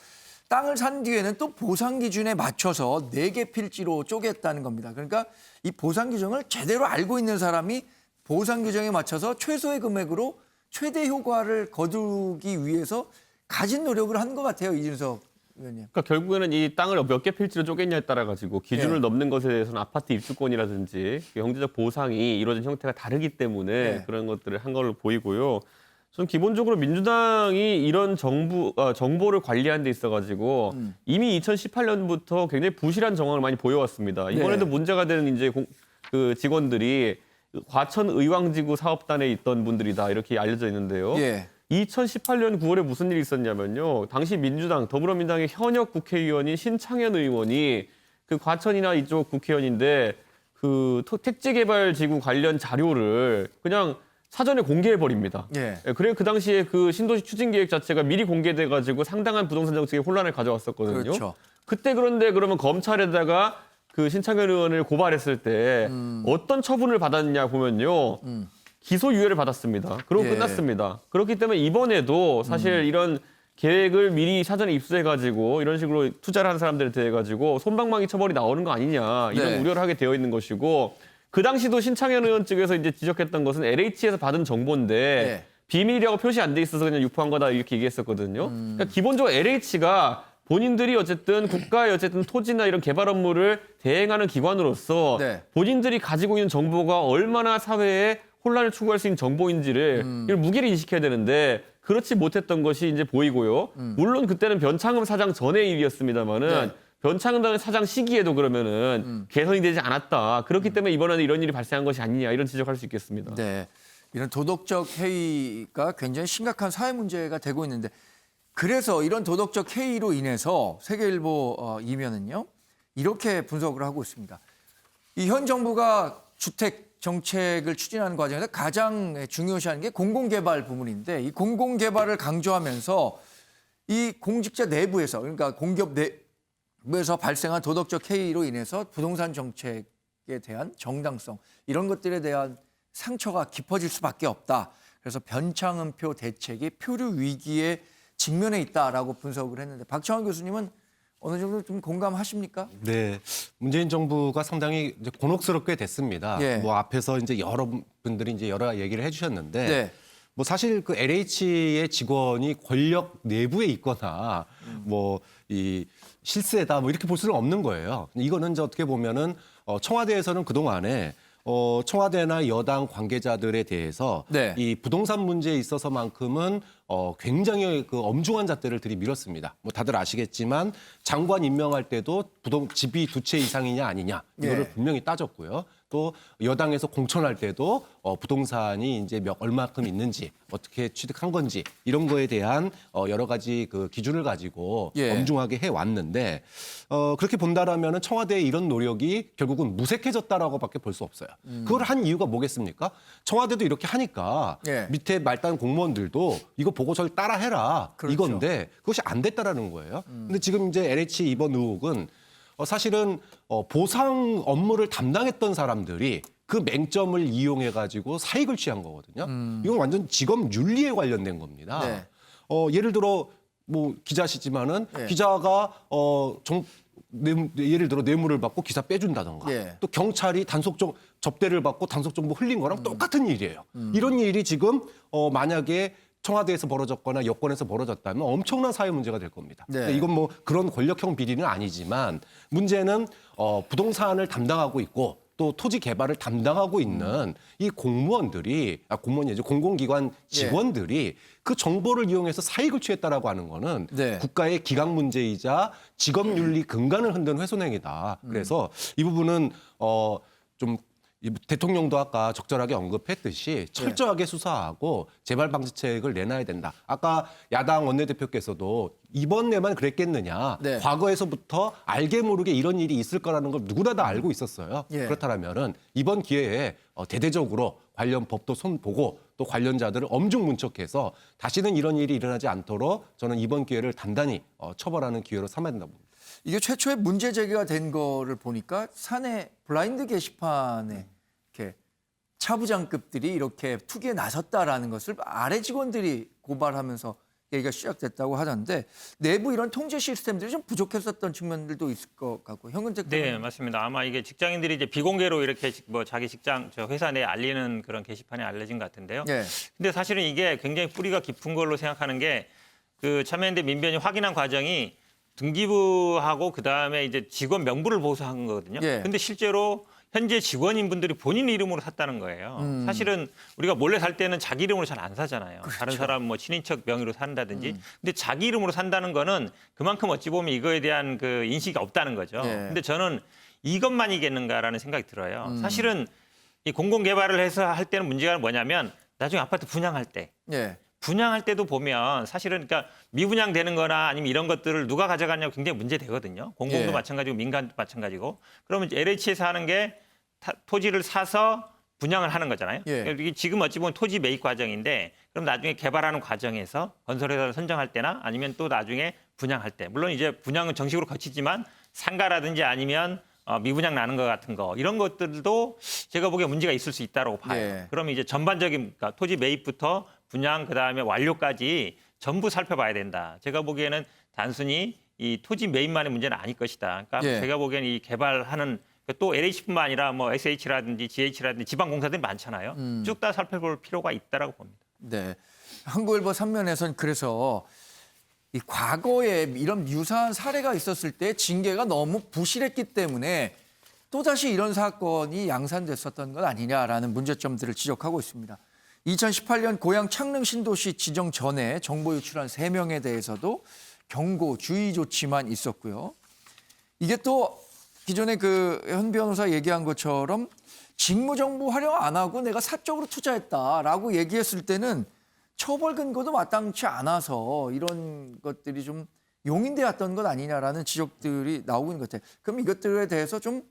땅을 산 뒤에는 또 보상 기준에 맞춰서 4개 필지로 쪼갰다는 겁니다. 그러니까 이 보상 규정을 제대로 알고 있는 사람이 보상 규정에 맞춰서 최소의 금액으로 최대 효과를 거두기 위해서 가진 노력을 한 것 같아요, 이준석 의원님. 그러니까 결국에는 이 땅을 몇 개 필지로 쪼갰냐에 따라 가지고 기준을 네. 넘는 것에 대해서는 아파트 입주권이라든지 경제적 보상이 이루어진 형태가 다르기 때문에 네. 그런 것들을 한 걸로 보이고요. 전 기본적으로 민주당이 이런 정보를 관리하는 데 있어 가지고 이미 2018년부터 굉장히 부실한 정황을 많이 보여왔습니다. 이번에도 네. 문제가 되는 이제 그 직원들이 과천 의왕지구 사업단에 있던 분들이다 이렇게 알려져 있는데요. 예. 2018년 9월에 무슨 일이 있었냐면요. 당시 민주당, 더불어민주당의 현역 국회의원인 신창현 의원이 그 과천이나 이쪽 국회의원인데 그 택지개발지구 관련 자료를 그냥 사전에 공개해버립니다. 예. 그래 그 당시에 그 신도시 추진계획 자체가 미리 공개돼가지고 상당한 부동산 정책에 혼란을 가져왔었거든요. 그렇죠. 그때 그런데 그러면 검찰에다가 그 신창현 의원을 고발했을 때 어떤 처분을 받았냐 보면요. 기소유예를 받았습니다. 그러고 예. 끝났습니다. 그렇기 때문에 이번에도 사실 이런 계획을 미리 사전에 입수해가지고 이런 식으로 투자를 한 사람들에 대해 가지고 솜방망이 처벌이 나오는 거 아니냐 이런 네. 우려를 하게 되어 있는 것이고 그 당시도 신창현 의원 측에서 이제 지적했던 것은 LH에서 받은 정보인데 네. 비밀이라고 표시 안 돼 있어서 그냥 유포한 거다 이렇게 얘기했었거든요. 그러니까 기본적으로 LH가 본인들이 어쨌든 국가의 어쨌든 토지나 이런 개발 업무를 대행하는 기관으로서 네. 본인들이 가지고 있는 정보가 얼마나 사회에 혼란을 추구할 수 있는 정보인지를 이걸 무게를 인식해야 되는데 그렇지 못했던 것이 이제 보이고요. 물론 그때는 변창흠 사장 전의 일이었습니다만은 네. 변창흠 사장 시기에도 그러면은 개선이 되지 않았다. 그렇기 때문에 이번에는 이런 일이 발생한 것이 아니냐 이런 지적할 수 있겠습니다. 네. 이런 도덕적 해이가 굉장히 심각한 사회 문제가 되고 있는데 그래서 이런 도덕적 해이로 인해서 세계일보 이면은요. 이렇게 분석을 하고 있습니다. 이 현 정부가 주택 정책을 추진하는 과정에서 가장 중요시하는 게 공공개발 부분인데 이 공공개발을 강조하면서 이 공직자 내부에서 그러니까 공기업 내부에서 발생한 도덕적 해이로 인해서 부동산 정책에 대한 정당성 이런 것들에 대한 상처가 깊어질 수밖에 없다. 그래서 변창흠표 대책이 표류 위기에 직면해 있다라고 분석을 했는데 박창원 교수님은 어느 정도 좀 공감하십니까? 네, 문재인 정부가 상당히 이제 곤혹스럽게 됐습니다. 예. 뭐 앞에서 이제 여러분들이 이제 여러 얘기를 해주셨는데, 네. 뭐 사실 그 LH의 직원이 권력 내부에 있거나 뭐 이 실세다 뭐 이렇게 볼 수는 없는 거예요. 이거는 이제 어떻게 보면은 청와대에서는 그 동안에 청와대나 여당 관계자들에 대해서 네. 이 부동산 문제에 있어서만큼은 굉장히 그 엄중한 잣대를 들이밀었습니다. 뭐 다들 아시겠지만 장관 임명할 때도 집이 2채 이상이냐 아니냐 이거를 예. 분명히 따졌고요. 또 여당에서 공천할 때도 부동산이 이제 얼마큼 있는지 어떻게 취득한 건지 이런 거에 대한 여러 가지 그 기준을 가지고 예. 엄중하게 해 왔는데 그렇게 본다라면은 청와대의 이런 노력이 결국은 무색해졌다라고밖에 볼 수 없어요. 그걸 한 이유가 뭐겠습니까? 청와대도 이렇게 하니까 예. 밑에 말단 공무원들도 이거 보고 저를 따라해라 그렇죠. 이건데 그것이 안 됐다라는 거예요. 근데 지금 이제 LH 이번 의혹은 사실은 보상 업무를 담당했던 사람들이 그 맹점을 이용해 가지고 사익을 취한 거거든요. 이건 완전 직업 윤리에 관련된 겁니다. 네. 예를 들어 뭐 기자시지만은 예. 기자가 예를 들어 뇌물을 받고 기사 빼준다던가 예. 또 경찰이 접대를 받고 단속 정보 흘린 거랑 똑같은 일이에요. 이런 일이 지금 만약에 청와대에서 벌어졌거나 여권에서 벌어졌다면 엄청난 사회 문제가 될 겁니다. 네. 이건 뭐 그런 권력형 비리는 아니지만 문제는 부동산을 담당하고 있고 또 토지 개발을 담당하고 있는 이 공무원들이 공무원이 아니죠. 공공기관 직원들이 그 정보를 이용해서 사익을 취했다라고 하는 거는 네. 국가의 기강 문제이자 직업윤리 근간을 흔든 훼손행위다. 그래서 이 부분은 좀 대통령도 아까 적절하게 언급했듯이 철저하게 수사하고 재발 방지책을 내놔야 된다. 아까 야당 원내대표께서도 이번에만 그랬겠느냐. 네. 과거에서부터 알게 모르게 이런 일이 있을 거라는 걸 누구나 다 알고 있었어요. 예. 그렇다면은 이번 기회에 대대적으로 관련 법도 손보고 또 관련자들을 엄중 문책해서 다시는 이런 일이 일어나지 않도록 저는 이번 기회를 단단히 처벌하는 기회로 삼아야 된다고 봅니다. 이게 최초의 문제 제기가 된 거를 보니까 사내 블라인드 게시판에 이렇게 차부장급들이 이렇게 투기에 나섰다라는 것을 아래 직원들이 고발하면서 얘기가 시작됐다고 하던데 내부 이런 통제 시스템들이 좀 부족했었던 측면들도 있을 것 같고 현근택 네, 맞습니다. 아마 이게 직장인들이 이제 비공개로 이렇게 뭐 자기 직장, 회사 내에 알리는 그런 게시판에 알려진 것 같은데요. 예. 근데 사실은 이게 굉장히 뿌리가 깊은 걸로 생각하는 게 그 참여연대 민변이 확인한 과정이 등기부하고 그다음에 이제 직원 명부를 보수한 거거든요. 예. 근데 실제로 현재 직원인 분들이 본인 이름으로 샀다는 거예요. 사실은 우리가 몰래 살 때는 자기 이름으로 잘 안 사잖아요. 다른 사람 뭐 친인척 명의로 산다든지. 근데 자기 이름으로 산다는 거는 그만큼 어찌 보면 이거에 대한 그 인식이 없다는 거죠. 예. 근데 저는 이것만이겠는가라는 생각이 들어요. 사실은 이 공공 개발을 해서 할 때는 문제가 뭐냐면 나중에 아파트 분양할 때 예. 분양할 때도 보면 사실은 그러니까 미분양되는 거나 아니면 이런 것들을 누가 가져가냐고 굉장히 문제되거든요. 공공도 예. 마찬가지고 민간도 마찬가지고. 그러면 LH에서 하는 게 토지를 사서 분양을 하는 거잖아요. 예. 이게 지금 어찌 보면 토지 매입 과정인데 그럼 나중에 개발하는 과정에서 건설회사를 선정할 때나 아니면 또 나중에 분양할 때 물론 이제 분양은 정식으로 거치지만 상가라든지 아니면 미분양 나는 것 같은 거 이런 것들도 제가 보기에 문제가 있을 수 있다고 봐요. 예. 그러면 이제 전반적인 그러니까 토지 매입부터 분양 그다음에 완료까지 전부 살펴봐야 된다. 제가 보기에는 단순히 이 토지 매입만의 문제는 아닐 것이다. 그러니까 예. 제가 보기에는 이 개발하는 또 LH뿐만 아니라 뭐 SH라든지 GH라든지 지방 공사들이 많잖아요. 쭉 다 살펴볼 필요가 있다라고 봅니다. 네. 한국일보 3면에서는 그래서 이 과거에 이런 유사한 사례가 있었을 때 징계가 너무 부실했기 때문에 또다시 이런 사건이 양산됐었던 것 아니냐라는 문제점들을 지적하고 있습니다. 2018년 고향 창릉 신도시 지정 전에 정보 유출한 3명에 대해서도 경고, 주의 조치만 있었고요. 이게 또 기존에 그 현 변호사 얘기한 것처럼 직무 정보 활용 안 하고 내가 사적으로 투자했다라고 얘기했을 때는 처벌 근거도 마땅치 않아서 이런 것들이 좀 용인되었던 것 아니냐라는 지적들이 나오고 있는 것 같아요. 그럼 이것들에 대해서 좀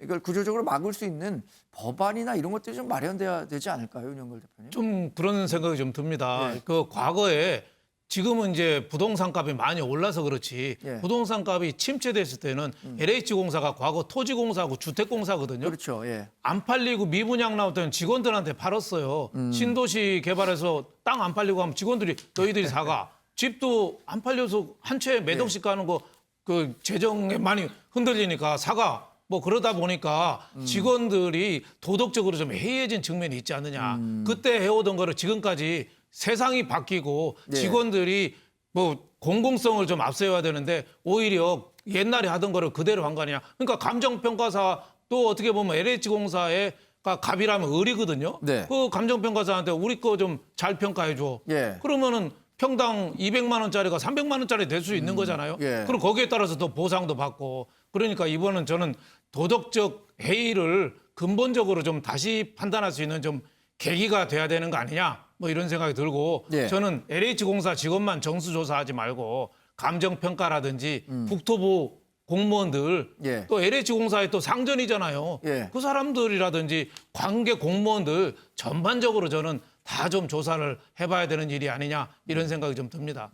이걸 구조적으로 막을 수 있는 법안이나 이런 것들이 좀 마련돼야 되지 않을까요, 윤영걸 대표님? 좀 그런 생각이 좀 듭니다. 네. 그 과거에 지금은 이제 부동산 값이 많이 올라서 그렇지 예. 부동산 값이 침체됐을 때는 LH공사가 과거 토지공사하고 주택공사거든요. 그렇죠. 예. 안 팔리고 미분양 나올 때는 직원들한테 팔았어요. 신도시 개발해서 땅 안 팔리고 하면 직원들이 너희들이 사가. 집도 안 팔려서 한 채에 몇 억씩 가는 거 그 재정에 많이 흔들리니까 사가. 뭐 그러다 보니까 직원들이 도덕적으로 좀 해이해진 측면이 있지 않느냐. 그때 해오던 거를 지금까지 세상이 바뀌고 네. 직원들이 뭐 공공성을 좀 앞세워야 되는데 오히려 옛날에 하던 거를 그대로 한 거 아니냐. 그러니까 감정평가사 또 어떻게 보면 LH공사의 갑이라면 을이거든요. 네. 그 감정평가사한테 우리 거 좀 잘 평가해 줘. 예. 그러면은 평당 200만 원짜리가 300만 원짜리 될 수 있는 거잖아요. 예. 그럼 거기에 따라서 더 보상도 받고. 그러니까 이번은 저는 도덕적 해이를 근본적으로 좀 다시 판단할 수 있는 좀 계기가 돼야 되는 거 아니냐. 뭐 이런 생각이 들고 예. 저는 LH공사 직원만 정수조사하지 말고 감정평가라든지 국토부 공무원들 예. 또 LH공사의 또 상전이잖아요. 예. 그 사람들이라든지 관계 공무원들 전반적으로 저는 다 좀 조사를 해봐야 되는 일이 아니냐 이런 생각이 좀 듭니다.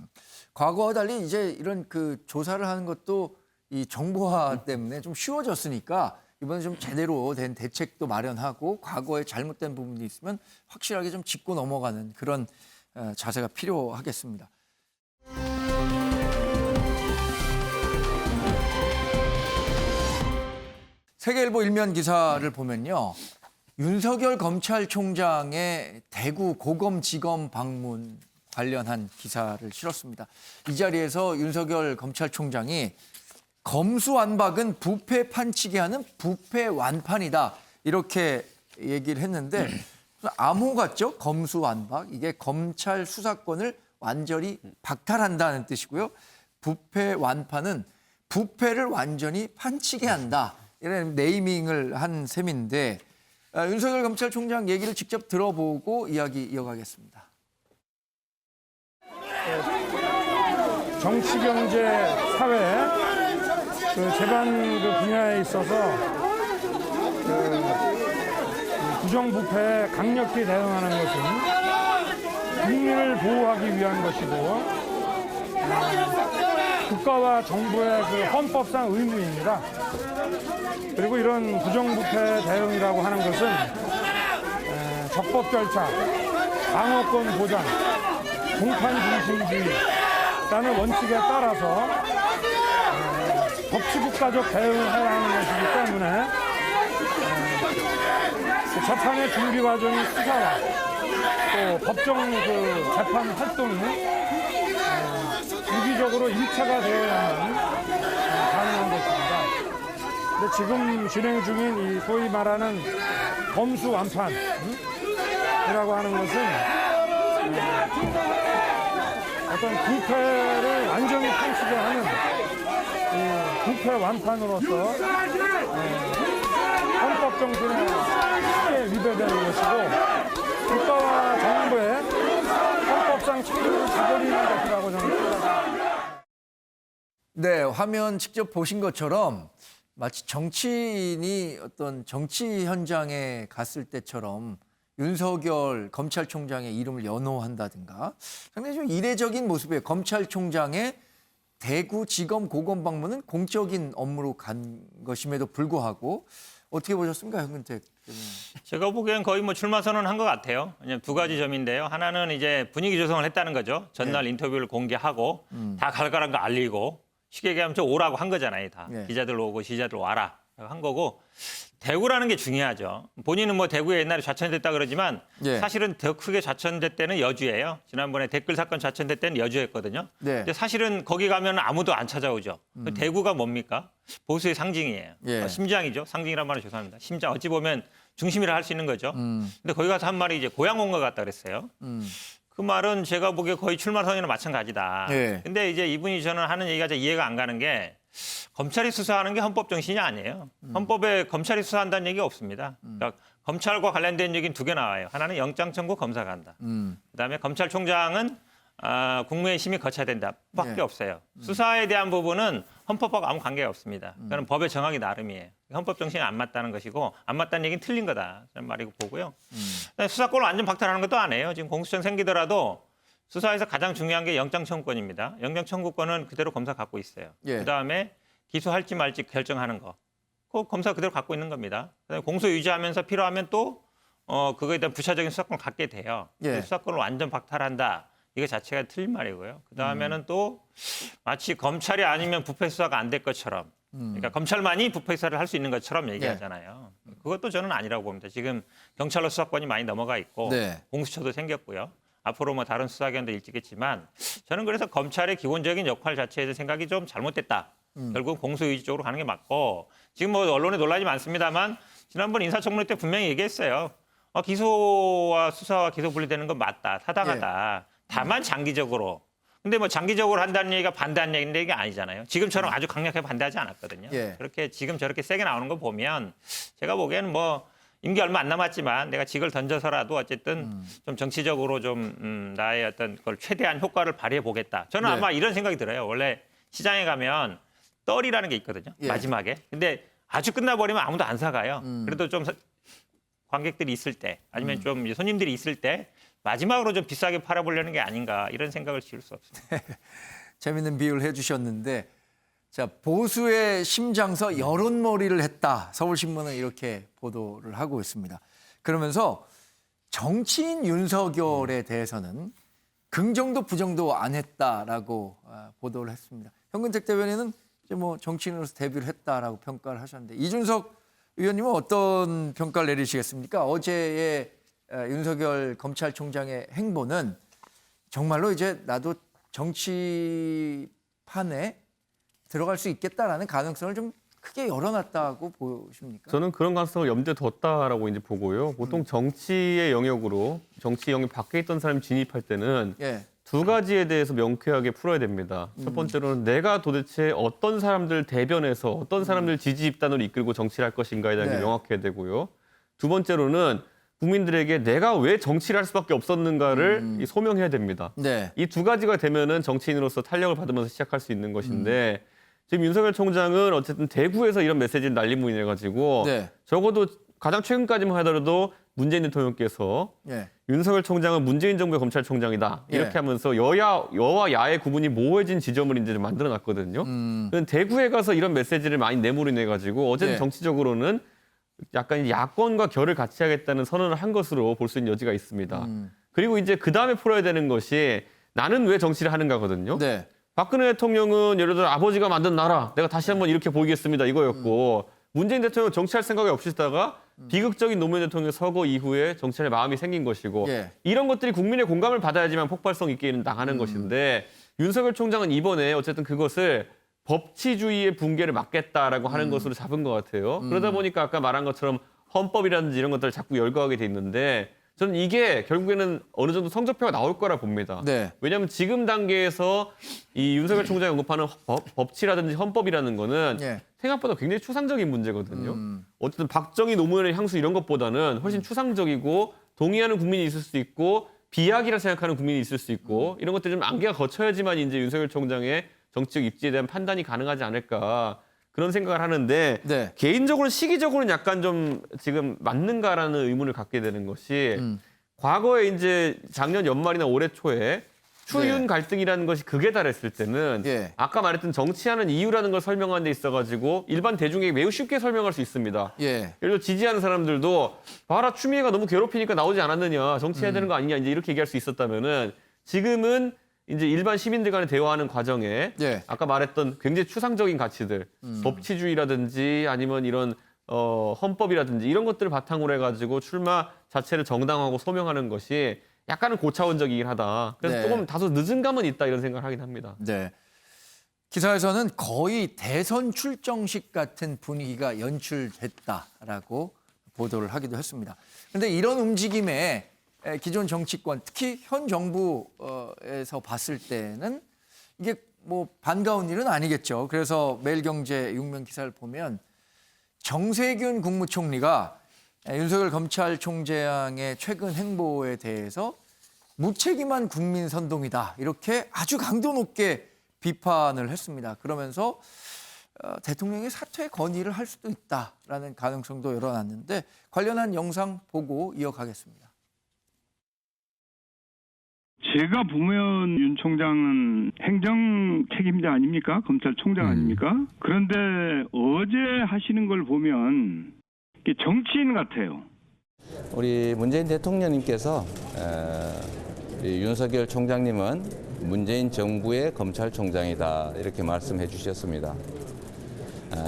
과거와 달리 이제 이런 그 조사를 하는 것도 이 정보화 때문에 좀 쉬워졌으니까 이번에 좀 제대로 된 대책도 마련하고 과거에 잘못된 부분이 있으면 확실하게 좀 짚고 넘어가는 그런 자세가 필요하겠습니다. 세계일보 일면 기사를 보면요. 윤석열 검찰총장의 대구 고검지검 방문 관련한 기사를 실었습니다. 이 자리에서 윤석열 검찰총장이 검수완박은 부패 판치게 하는 부패 완판이다. 이렇게 얘기를 했는데 암호 같죠? 검수완박. 이게 검찰 수사권을 완전히 박탈한다는 뜻이고요. 부패 완판은 부패를 완전히 판치게 한다. 이런 네이밍을 한 셈인데 윤석열 검찰총장 얘기를 직접 들어보고 이야기 이어가겠습니다. 정치, 경제, 사회 그 재반 그 분야에 있어서 그 부정부패에 강력히 대응하는 것은 국민을 보호하기 위한 것이고 국가와 정부의 그 헌법상 의무입니다. 그리고 이런 부정부패 대응이라고 하는 것은 적법 절차, 방어권 보장, 공판 중심주의라는 원칙에 따라서 법치국가적 대응을 해야 하는 것이기 때문에 재판의 준비 과정이 수사와 또 법정 그 재판 활동이 유기적으로 일체가 되어야만 가능한 것입니다. 근데 지금 진행 중인 이 소위 말하는 검수완판이라고 하는 것은 어떤 부패를 완전히 판치게 하는 부패 완판으로서 헌법 정신에 크게 위배되는 것이고 국가와 정부의 헌법상 책임을 저버리는 것이라고 저는 생각합니다. 네, 화면 직접 보신 것처럼 마치 정치인이 어떤 정치 현장에 갔을 때처럼 윤석열 검찰총장의 이름을 연호한다든가 상당히 좀 이례적인 모습이에요. 검찰총장의 대구지검 고검 방문은 공적인 업무로 간 것임에도 불구하고 어떻게 보셨습니까, 현근택? 제가 보기엔 거의 뭐 출마 선언한 것 같아요. 왜냐면 두 가지 점인데요. 하나는 이제 분위기 조성을 했다는 거죠. 전날 인터뷰를 공개하고 다 갈갈한 거 알리고 쉽게 얘기하면 저 오라고 한 거잖아요. 다 네. 기자들 오고 지지자들 와라 한 거고 대구라는 게 중요하죠. 본인은 뭐 대구에 옛날에 좌천됐다 그러지만 네. 사실은 더 크게 좌천될 때는 여주예요. 지난번에 댓글 사건 좌천될 때는 여주였거든요. 네. 근데 사실은 거기 가면 아무도 안 찾아오죠. 대구가 뭡니까? 보수의 상징이에요. 예. 심장이죠. 상징이란 말은 죄송합니다. 심장 어찌 보면 중심이라 할 수 있는 거죠. 근데 거기 가서 한 말이 이제 고향 온 것 같다 그랬어요. 그 말은 제가 보기에 거의 출마 선언이나 마찬가지다. 네. 근데 이제 이분이 저는 하는 얘기가 잘 이해가 안 가는 게 검찰이 수사하는 게 헌법 정신이 아니에요. 헌법에 검찰이 수사한다는 얘기가 없습니다. 그러니까 검찰과 관련된 얘기는 두 개 나와요. 하나는 영장 청구 검사가 한다. 그다음에 검찰총장은 국무회의 심의 거쳐야 된다밖에 네. 없어요. 수사에 대한 부분은 헌법하고 아무 관계가 없습니다. 그건 법의 정하기 나름이에요. 헌법 정신이 안 맞다는 것이고 안 맞다는 얘기는 틀린 거다. 저는 말이고 보고요. 수사권을 완전 박탈하는 것도 아니에요. 지금 공수처 생기더라도 수사에서 가장 중요한 게 영장 청구권입니다. 영장 청구권은 그대로 검사 갖고 있어요. 예. 그다음에 기소할지 말지 결정하는 거. 그거 검사 그대로 갖고 있는 겁니다. 그다음에 공소 유지하면서 필요하면 또 그거에 대한 부차적인 수사권을 갖게 돼요. 예. 수사권을 완전 박탈한다. 이거 자체가 틀린 말이고요. 그다음에는 또 마치 검찰이 아니면 부패 수사가 안 될 것처럼 그러니까 검찰만이 부패 수사를 할 수 있는 것처럼 얘기하잖아요. 그것도 저는 아니라고 봅니다. 지금 경찰로 수사권이 많이 넘어가 있고 네. 공수처도 생겼고요. 앞으로 뭐 다른 수사기관도 일찍겠지만 저는 그래서 검찰의 기본적인 역할 자체에 대해서 생각이 좀 잘못됐다. 결국 공소유지 쪽으로 가는 게 맞고 지금 뭐 언론에 논란이 많습니다만 지난번 인사청문회 때 분명히 얘기했어요. 기소와 수사와 기소 분리되는 건 맞다. 타당하다. 다만 장기적으로. 근데 뭐 장기적으로 한다는 얘기가 반대하는 얘기인데 이게 아니잖아요. 지금처럼 아주 강력하게 반대하지 않았거든요. 예. 그렇게 지금 저렇게 세게 나오는 거 보면 제가 보기에는 뭐 임기 얼마 안 남았지만 내가 직을 던져서라도 어쨌든 좀 정치적으로 좀 나의 어떤 그걸 최대한 효과를 발휘해 보겠다. 저는 네. 아마 이런 생각이 들어요. 원래 시장에 가면 떨이라는 게 있거든요. 예. 마지막에. 근데 아주 끝나버리면 아무도 안 사가요. 그래도 좀 관객들이 있을 때 아니면 좀 손님들이 있을 때 마지막으로 좀 비싸게 팔아보려는 게 아닌가 이런 생각을 지울 수 없습니다. 재밌는 비유를 해주셨는데 자 보수의 심장서 여론몰이를 했다. 서울신문은 이렇게 보도를 하고 있습니다. 그러면서 정치인 윤석열에 대해서는 긍정도 부정도 안 했다라고 보도를 했습니다. 현근택 대변인은 이제 뭐 정치인으로서 데뷔를 했다라고 평가를 하셨는데 이준석 의원님은 어떤 평가를 내리시겠습니까? 어제의 윤석열 검찰총장의 행보는 정말로 이제 나도 정치판에 들어갈 수 있겠다라는 가능성을 좀 크게 열어놨다고 보십니까? 저는 그런 가능성을 염두에 뒀다라고 이제 보고요. 보통 정치의 영역으로 정치 영역 밖에 있던 사람이 진입할 때는 예. 두 가지에 대해서 명쾌하게 풀어야 됩니다. 첫 번째로는 내가 도대체 어떤 사람들 대변해서 어떤 사람들 지지 집단으로 이끌고 정치를 할 것인가에 대한 게 네. 명확해야 되고요. 두 번째로는 국민들에게 내가 왜 정치를 할 수밖에 없었는가를 소명해야 됩니다. 네. 이 두 가지가 되면은 정치인으로서 탄력을 받으면서 시작할 수 있는 것인데 지금 윤석열 총장은 어쨌든 대구에서 이런 메시지를 날림으로 인해 가지고 네. 적어도 가장 최근까지만 하더라도 문재인 대통령께서 예. 윤석열 총장은 문재인 정부의 검찰총장이다 이렇게 예. 하면서 여와 야의 구분이 모호해진 지점을 이제 만들어 놨거든요. 그래서 대구에 가서 이런 메시지를 많이 내므로 인해 가지고 어쨌든 예. 정치적으로는 약간 야권과 결을 같이 하겠다는 선언을 한 것으로 볼 수 있는 여지가 있습니다. 그리고 이제 그 다음에 풀어야 되는 것이 나는 왜 정치를 하는가거든요. 네. 박근혜 대통령은 예를 들어 아버지가 만든 나라 내가 다시 한번 이렇게 보이겠습니다 이거였고 문재인 대통령은 정치할 생각이 없으시다가 비극적인 노무현 대통령 서거 이후에 정치할 마음이 생긴 것이고 예. 이런 것들이 국민의 공감을 받아야지만 폭발성 있게 나가는 것인데 윤석열 총장은 이번에 어쨌든 그것을 법치주의의 붕괴를 막겠다라고 하는 것으로 잡은 것 같아요. 그러다 보니까 아까 말한 것처럼 헌법이라든지 이런 것들을 자꾸 열거하게 돼 있는데 저는 이게 결국에는 어느 정도 성적표가 나올 거라 봅니다. 네. 왜냐하면 지금 단계에서 이 윤석열 총장이 언급하는 법치라든지 헌법이라는 거는 예. 생각보다 굉장히 추상적인 문제거든요. 어쨌든 박정희 노무현의 향수 이런 것보다는 훨씬 추상적이고 동의하는 국민이 있을 수 있고 비약이라 생각하는 국민이 있을 수 있고 이런 것들이 좀 안개가 거쳐야지만 이제 윤석열 총장의 정치적 입지에 대한 판단이 가능하지 않을까 그런 생각을 하는데 네. 개인적으로는 시기적으로는 약간 좀 지금 맞는가라는 의문을 갖게 되는 것이 과거에 이제 작년 연말이나 올해 초에 추윤 네. 갈등이라는 것이 극에 달했을 때는 예. 아까 말했던 정치하는 이유라는 걸 설명하는 데 있어가지고 일반 대중에게 매우 쉽게 설명할 수 있습니다. 예. 예를 들어 지지하는 사람들도 봐라 추미애가 너무 괴롭히니까 나오지 않았느냐 정치해야 되는 거 아니냐 이제 이렇게 얘기할 수 있었다면은 지금은 이제 일반 시민들 간에 대화하는 과정에 예. 아까 말했던 굉장히 추상적인 가치들 법치주의라든지 아니면 이런 헌법이라든지 이런 것들을 바탕으로 해가지고 출마 자체를 정당화하고 소명하는 것이 약간은 고차원적이긴 하다. 그래서 네. 조금 다소 늦은 감은 있다 이런 생각을 하긴 합니다. 네. 기사에서는 거의 대선 출정식 같은 분위기가 연출됐다라고 보도를 하기도 했습니다. 그런데 이런 움직임에 기존 정치권, 특히 현 정부에서 봤을 때는 이게 뭐 반가운 일은 아니겠죠. 그래서 매일경제 6면 기사를 보면 정세균 국무총리가 윤석열 검찰총장의 최근 행보에 대해서 무책임한 국민 선동이다. 이렇게 아주 강도 높게 비판을 했습니다. 그러면서 대통령이 사퇴 건의를 할 수도 있다라는 가능성도 열어놨는데 관련한 영상 보고 이어가겠습니다. 제가 보면 윤 총장은 행정 책임자 아닙니까? 검찰총장 아닙니까? 그런데 어제 하시는 걸 보면 이게 정치인 같아요. 우리 문재인 대통령님께서 윤석열 총장님은 문재인 정부의 검찰총장이다 이렇게 말씀해 주셨습니다.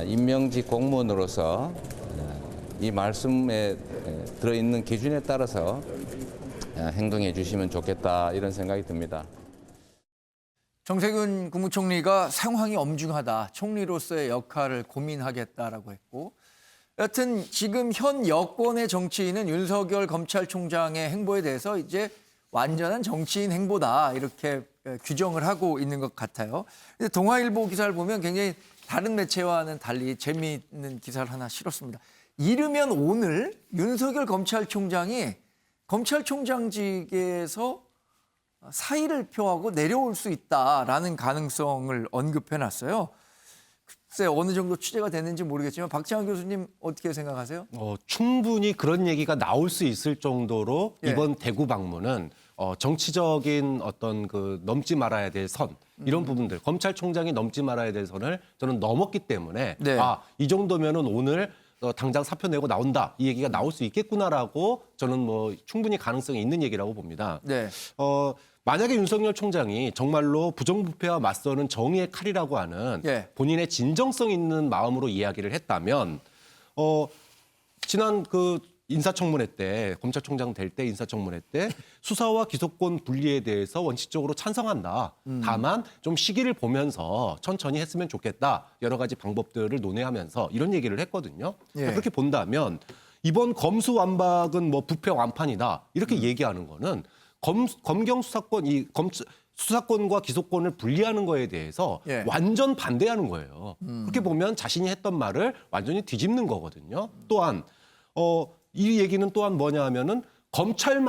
임명직 공무원으로서 이 말씀에 들어있는 기준에 따라서 행동해 주시면 좋겠다 이런 생각이 듭니다. 정세균 국무총리가 상황이 엄중하다. 총리로서의 역할을 고민하겠다라고 했고 여튼 지금 현 여권의 정치인은 윤석열 검찰총장의 행보에 대해서 이제 완전한 정치인 행보다 이렇게 규정을 하고 있는 것 같아요. 근데 동아일보 기사를 보면 굉장히 다른 매체와는 달리 재미있는 기사를 하나 실었습니다. 이르면 오늘 윤석열 검찰총장이 검찰총장직에서 사의를 표하고 내려올 수 있다라는 가능성을 언급해놨어요. 글쎄 어느 정도 취재가 됐는지 모르겠지만 박지원 교수님 어떻게 생각하세요? 충분히 그런 얘기가 나올 수 있을 정도로 예. 이번 대구 방문은 정치적인 어떤 그 넘지 말아야 될 선 이런 부분들 검찰총장이 넘지 말아야 될 선을 저는 넘었기 때문에 네. 이 정도면은 오늘 당장 사표 내고 나온다 이 얘기가 나올 수 있겠구나라고 저는 뭐 충분히 가능성이 있는 얘기라고 봅니다. 네. 만약에 윤석열 총장이 정말로 부정부패와 맞서는 정의의 칼이라고 하는 예. 본인의 진정성 있는 마음으로 이야기를 했다면 지난 그 인사청문회 때 검찰총장 될 때 인사청문회 때 수사와 기소권 분리에 대해서 원칙적으로 찬성한다. 다만 좀 시기를 보면서 천천히 했으면 좋겠다. 여러 가지 방법들을 논의하면서 이런 얘기를 했거든요. 예. 그렇게 본다면 이번 검수완박은 뭐 부패 완판이다. 이렇게 얘기하는 거는 검경 수사권 수사권과 기소권을 분리하는 거에 대해서 예. 완전 반대하는 거예요. 그렇게 보면 자신이 했던 말을 완전히 뒤집는 거거든요. 또한 이 얘기는 또한 뭐냐 하면은 검찰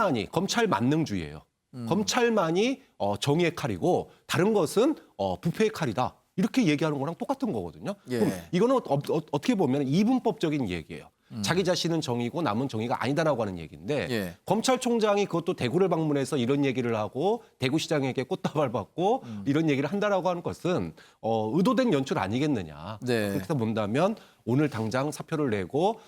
만능주의예요. 검찰만이 정의의 칼이고 다른 것은 부패의 칼이다. 이렇게 얘기하는 거랑 똑같은 거거든요. 예. 그럼 이거는 어떻게 보면 이분법적인 얘기예요. 자기 자신은 정의고 남은 정의가 아니다라고 하는 얘기인데 예. 검찰총장이 그것도 대구를 방문해서 이런 얘기를 하고 대구시장에게 꽃다발 받고 이런 얘기를 한다라고 하는 것은 의도된 연출 아니겠느냐. 네. 그렇게 본다면 오늘 당장 사표를 내고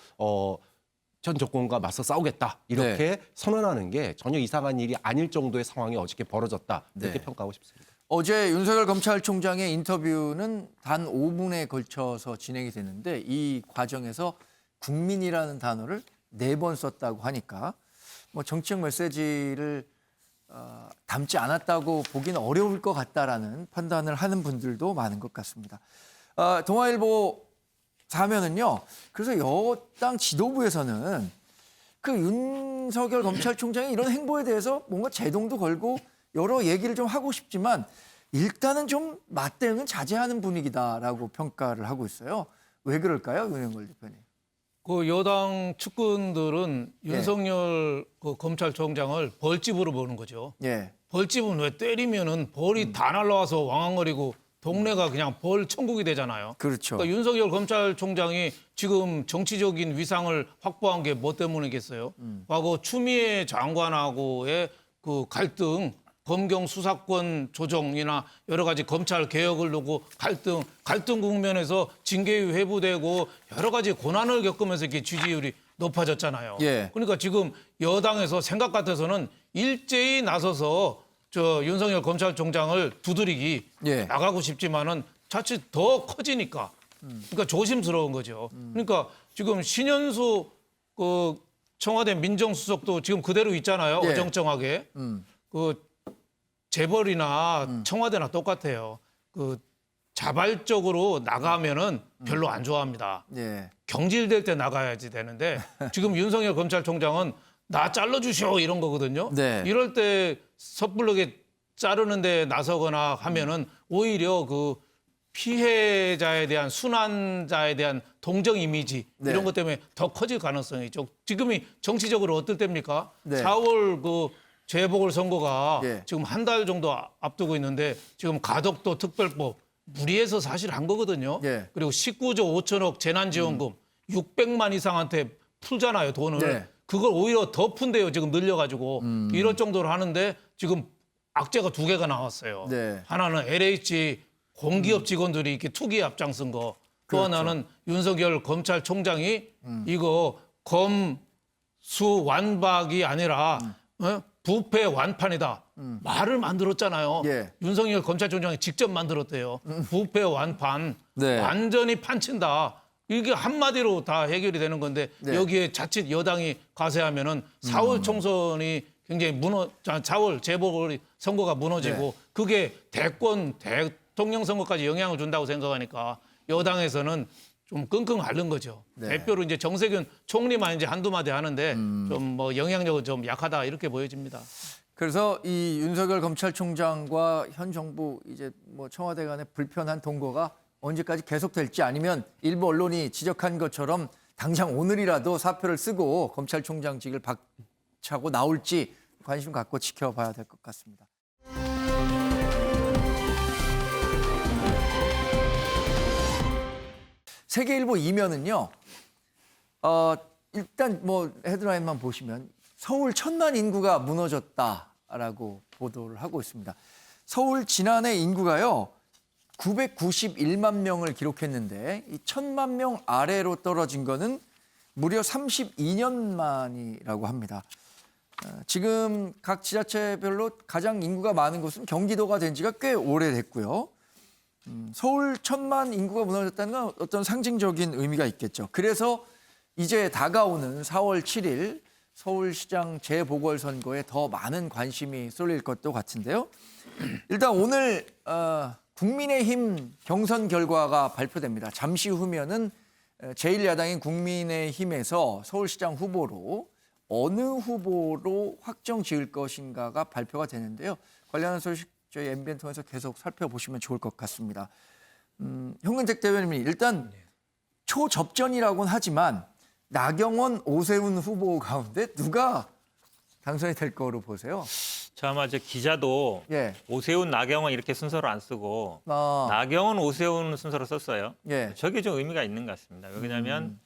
전 정권과 맞서 싸우겠다 이렇게 네. 선언하는 게 전혀 이상한 일이 아닐 정도의 상황이 어저께 벌어졌다 이렇게 네. 평가하고 싶습니다. 어제 윤석열 검찰총장의 인터뷰는 단 5분에 걸쳐서 진행이 됐는데 이 과정에서 국민이라는 단어를 4번 썼다고 하니까 뭐 정치적 메시지를 담지 않았다고 보기는 어려울 것 같다라는 판단을 하는 분들도 많은 것 같습니다. 동아일보 사면은요. 그래서 여당 지도부에서는 그 윤석열 검찰총장의 이런 행보에 대해서 뭔가 제동도 걸고 여러 얘기를 좀 하고 싶지만 일단은 좀 맞대응은 자제하는 분위기다라고 평가를 하고 있어요. 왜 그럴까요, 윤영걸 대표님? 그 여당 측근들은 윤석열 그 검찰총장을 벌집으로 보는 거죠. 예. 벌집은 왜 때리면은 벌이 다 날라와서 왕왕거리고 동네가 그냥 벌 천국이 되잖아요. 그렇죠. 그러니까 윤석열 검찰총장이 지금 정치적인 위상을 확보한 게 뭐 때문이겠어요? 과거 추미애 장관하고의 그 갈등, 검경 수사권 조정이나 여러 가지 검찰 개혁을 두고 갈등 국면에서 징계위 회부되고 여러 가지 고난을 겪으면서 이렇게 지지율이 높아졌잖아요. 예. 그러니까 지금 여당에서 생각 같아서는 일제히 나서서 윤석열 검찰총장을 두드리기 예. 나가고 싶지만은 자칫 더 커지니까 그러니까 조심스러운 거죠. 그러니까 지금 신현수 그 청와대 민정수석도 지금 그대로 있잖아요. 예. 어정쩡하게. 그 재벌이나 청와대나 똑같아요. 그 자발적으로 나가면은 별로 안 좋아합니다. 예. 경질될 때 나가야지 되는데 지금 윤석열 검찰총장은 나 잘라주시오 이런 거거든요. 네. 이럴 때 섣불르게 자르는 데 나서거나 하면은 오히려 그 피해자에 대한 순환자에 대한 동정 이미지 네. 이런 것 때문에 더 커질 가능성이 있죠. 지금이 정치적으로 어떨 때입니까? 네. 4월 그 재보궐선거가 예. 지금 한 달 정도 앞두고 있는데 지금 가덕도 특별법 무리해서 사실 한 거거든요. 예. 그리고 19조 5천억 재난지원금 600만 이상한테 풀잖아요, 돈을. 네. 그걸 오히려 더 푼대요, 지금 늘려가지고. 이럴 정도로 하는데 지금 악재가 2개가 나왔어요. 네. 하나는 LH 공기업 직원들이 이렇게 투기에 앞장선 거. 또 그렇죠. 하나는 윤석열 검찰총장이 이거 검수 완박이 아니라 부패 완판이다. 말을 만들었잖아요. 예. 윤석열 검찰총장이 직접 만들었대요. 부패 완판. 네. 완전히 판친다. 이게 한마디로 다 해결이 되는 건데 네. 여기에 자칫 여당이 가세하면은 4월 총선이 굉장히 4월 재보궐 선거가 무너지고 네. 그게 대통령 선거까지 영향을 준다고 생각하니까 여당에서는 좀 끙끙 앓는 거죠. 네. 대표로 이제 정세균 총리만 이제 한두 마디 하는데 좀 뭐 영향력은 좀 약하다 이렇게 보여집니다. 그래서 이 윤석열 검찰총장과 현 정부 이제 뭐 청와대 간의 불편한 동거가 언제까지 계속될지 아니면 일부 언론이 지적한 것처럼 당장 오늘이라도 사표를 쓰고 검찰총장직을 박차고 나올지 관심 갖고 지켜봐야 될 것 같습니다. 세계일보 2면은요. 일단 뭐 헤드라인만 보시면 서울 1,000만 인구가 무너졌다라고 보도를 하고 있습니다. 서울 지난해 인구가요. 991만 명을 기록했는데 이 1,000만 명 아래로 떨어진 거는 무려 32년 만이라고 합니다. 지금 각 지자체별로 가장 인구가 많은 곳은 경기도가 된 지가 꽤 오래됐고요. 서울 1,000만 인구가 무너졌다는 건 어떤 상징적인 의미가 있겠죠. 그래서 이제 다가오는 4월 7일 서울시장 재보궐선거에 더 많은 관심이 쏠릴 것도 같은데요. 일단 오늘 국민의힘 경선 결과가 발표됩니다. 잠시 후면은 제1야당인 국민의힘에서 서울시장 후보로 어느 후보로 확정 지을 것인가가 발표가 되는데요. 관련한 소식 저희 MBN 통해서 계속 살펴보시면 좋을 것 같습니다. 현근택 대변인님, 일단 초접전이라고는 하지만 나경원, 오세훈 후보 가운데 누가 당선이 될 거로 보세요? 저 아마 저 기자도 예. 오세훈, 나경원 이렇게 순서로 안 쓰고 아, 나경원, 오세훈 순서로 썼어요. 예. 저게 좀 의미가 있는 것 같습니다. 왜냐하면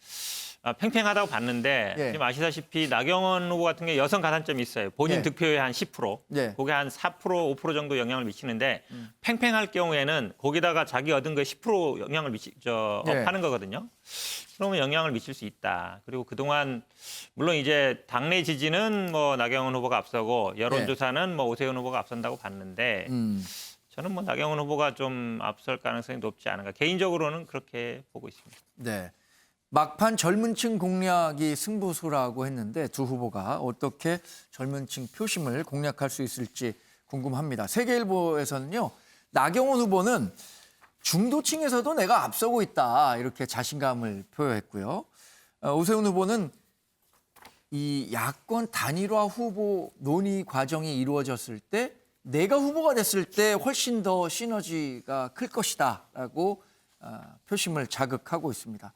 팽팽하다고 봤는데 예. 지금 아시다시피 나경원 후보 같은 게 여성 가산점이 있어요. 본인 예. 득표율 한 10%, 예. 그게 한 4%, 5% 정도 영향을 미치는데 팽팽할 경우에는 거기다가 자기 얻은 거에 10% 영향을 예. 업하는 거거든요. 그러면 영향을 미칠 수 있다. 그리고 그동안 물론 이제 당내 지지는 뭐 나경원 후보가 앞서고 여론조사는 뭐 오세훈 후보가 앞선다고 봤는데 저는 뭐 나경원 후보가 좀 앞설 가능성이 높지 않은가. 개인적으로는 그렇게 보고 있습니다. 네. 막판 젊은층 공략이 승부수라고 했는데 두 후보가 어떻게 젊은층 표심을 공략할 수 있을지 궁금합니다. 세계일보에서는요. 나경원 후보는 중도층에서도 내가 앞서고 있다 이렇게 자신감을 표했고요. 오세훈 후보는 이 야권 단일화 후보 논의 과정이 이루어졌을 때 내가 후보가 됐을 때 훨씬 더 시너지가 클 것이다라고 표심을 자극하고 있습니다.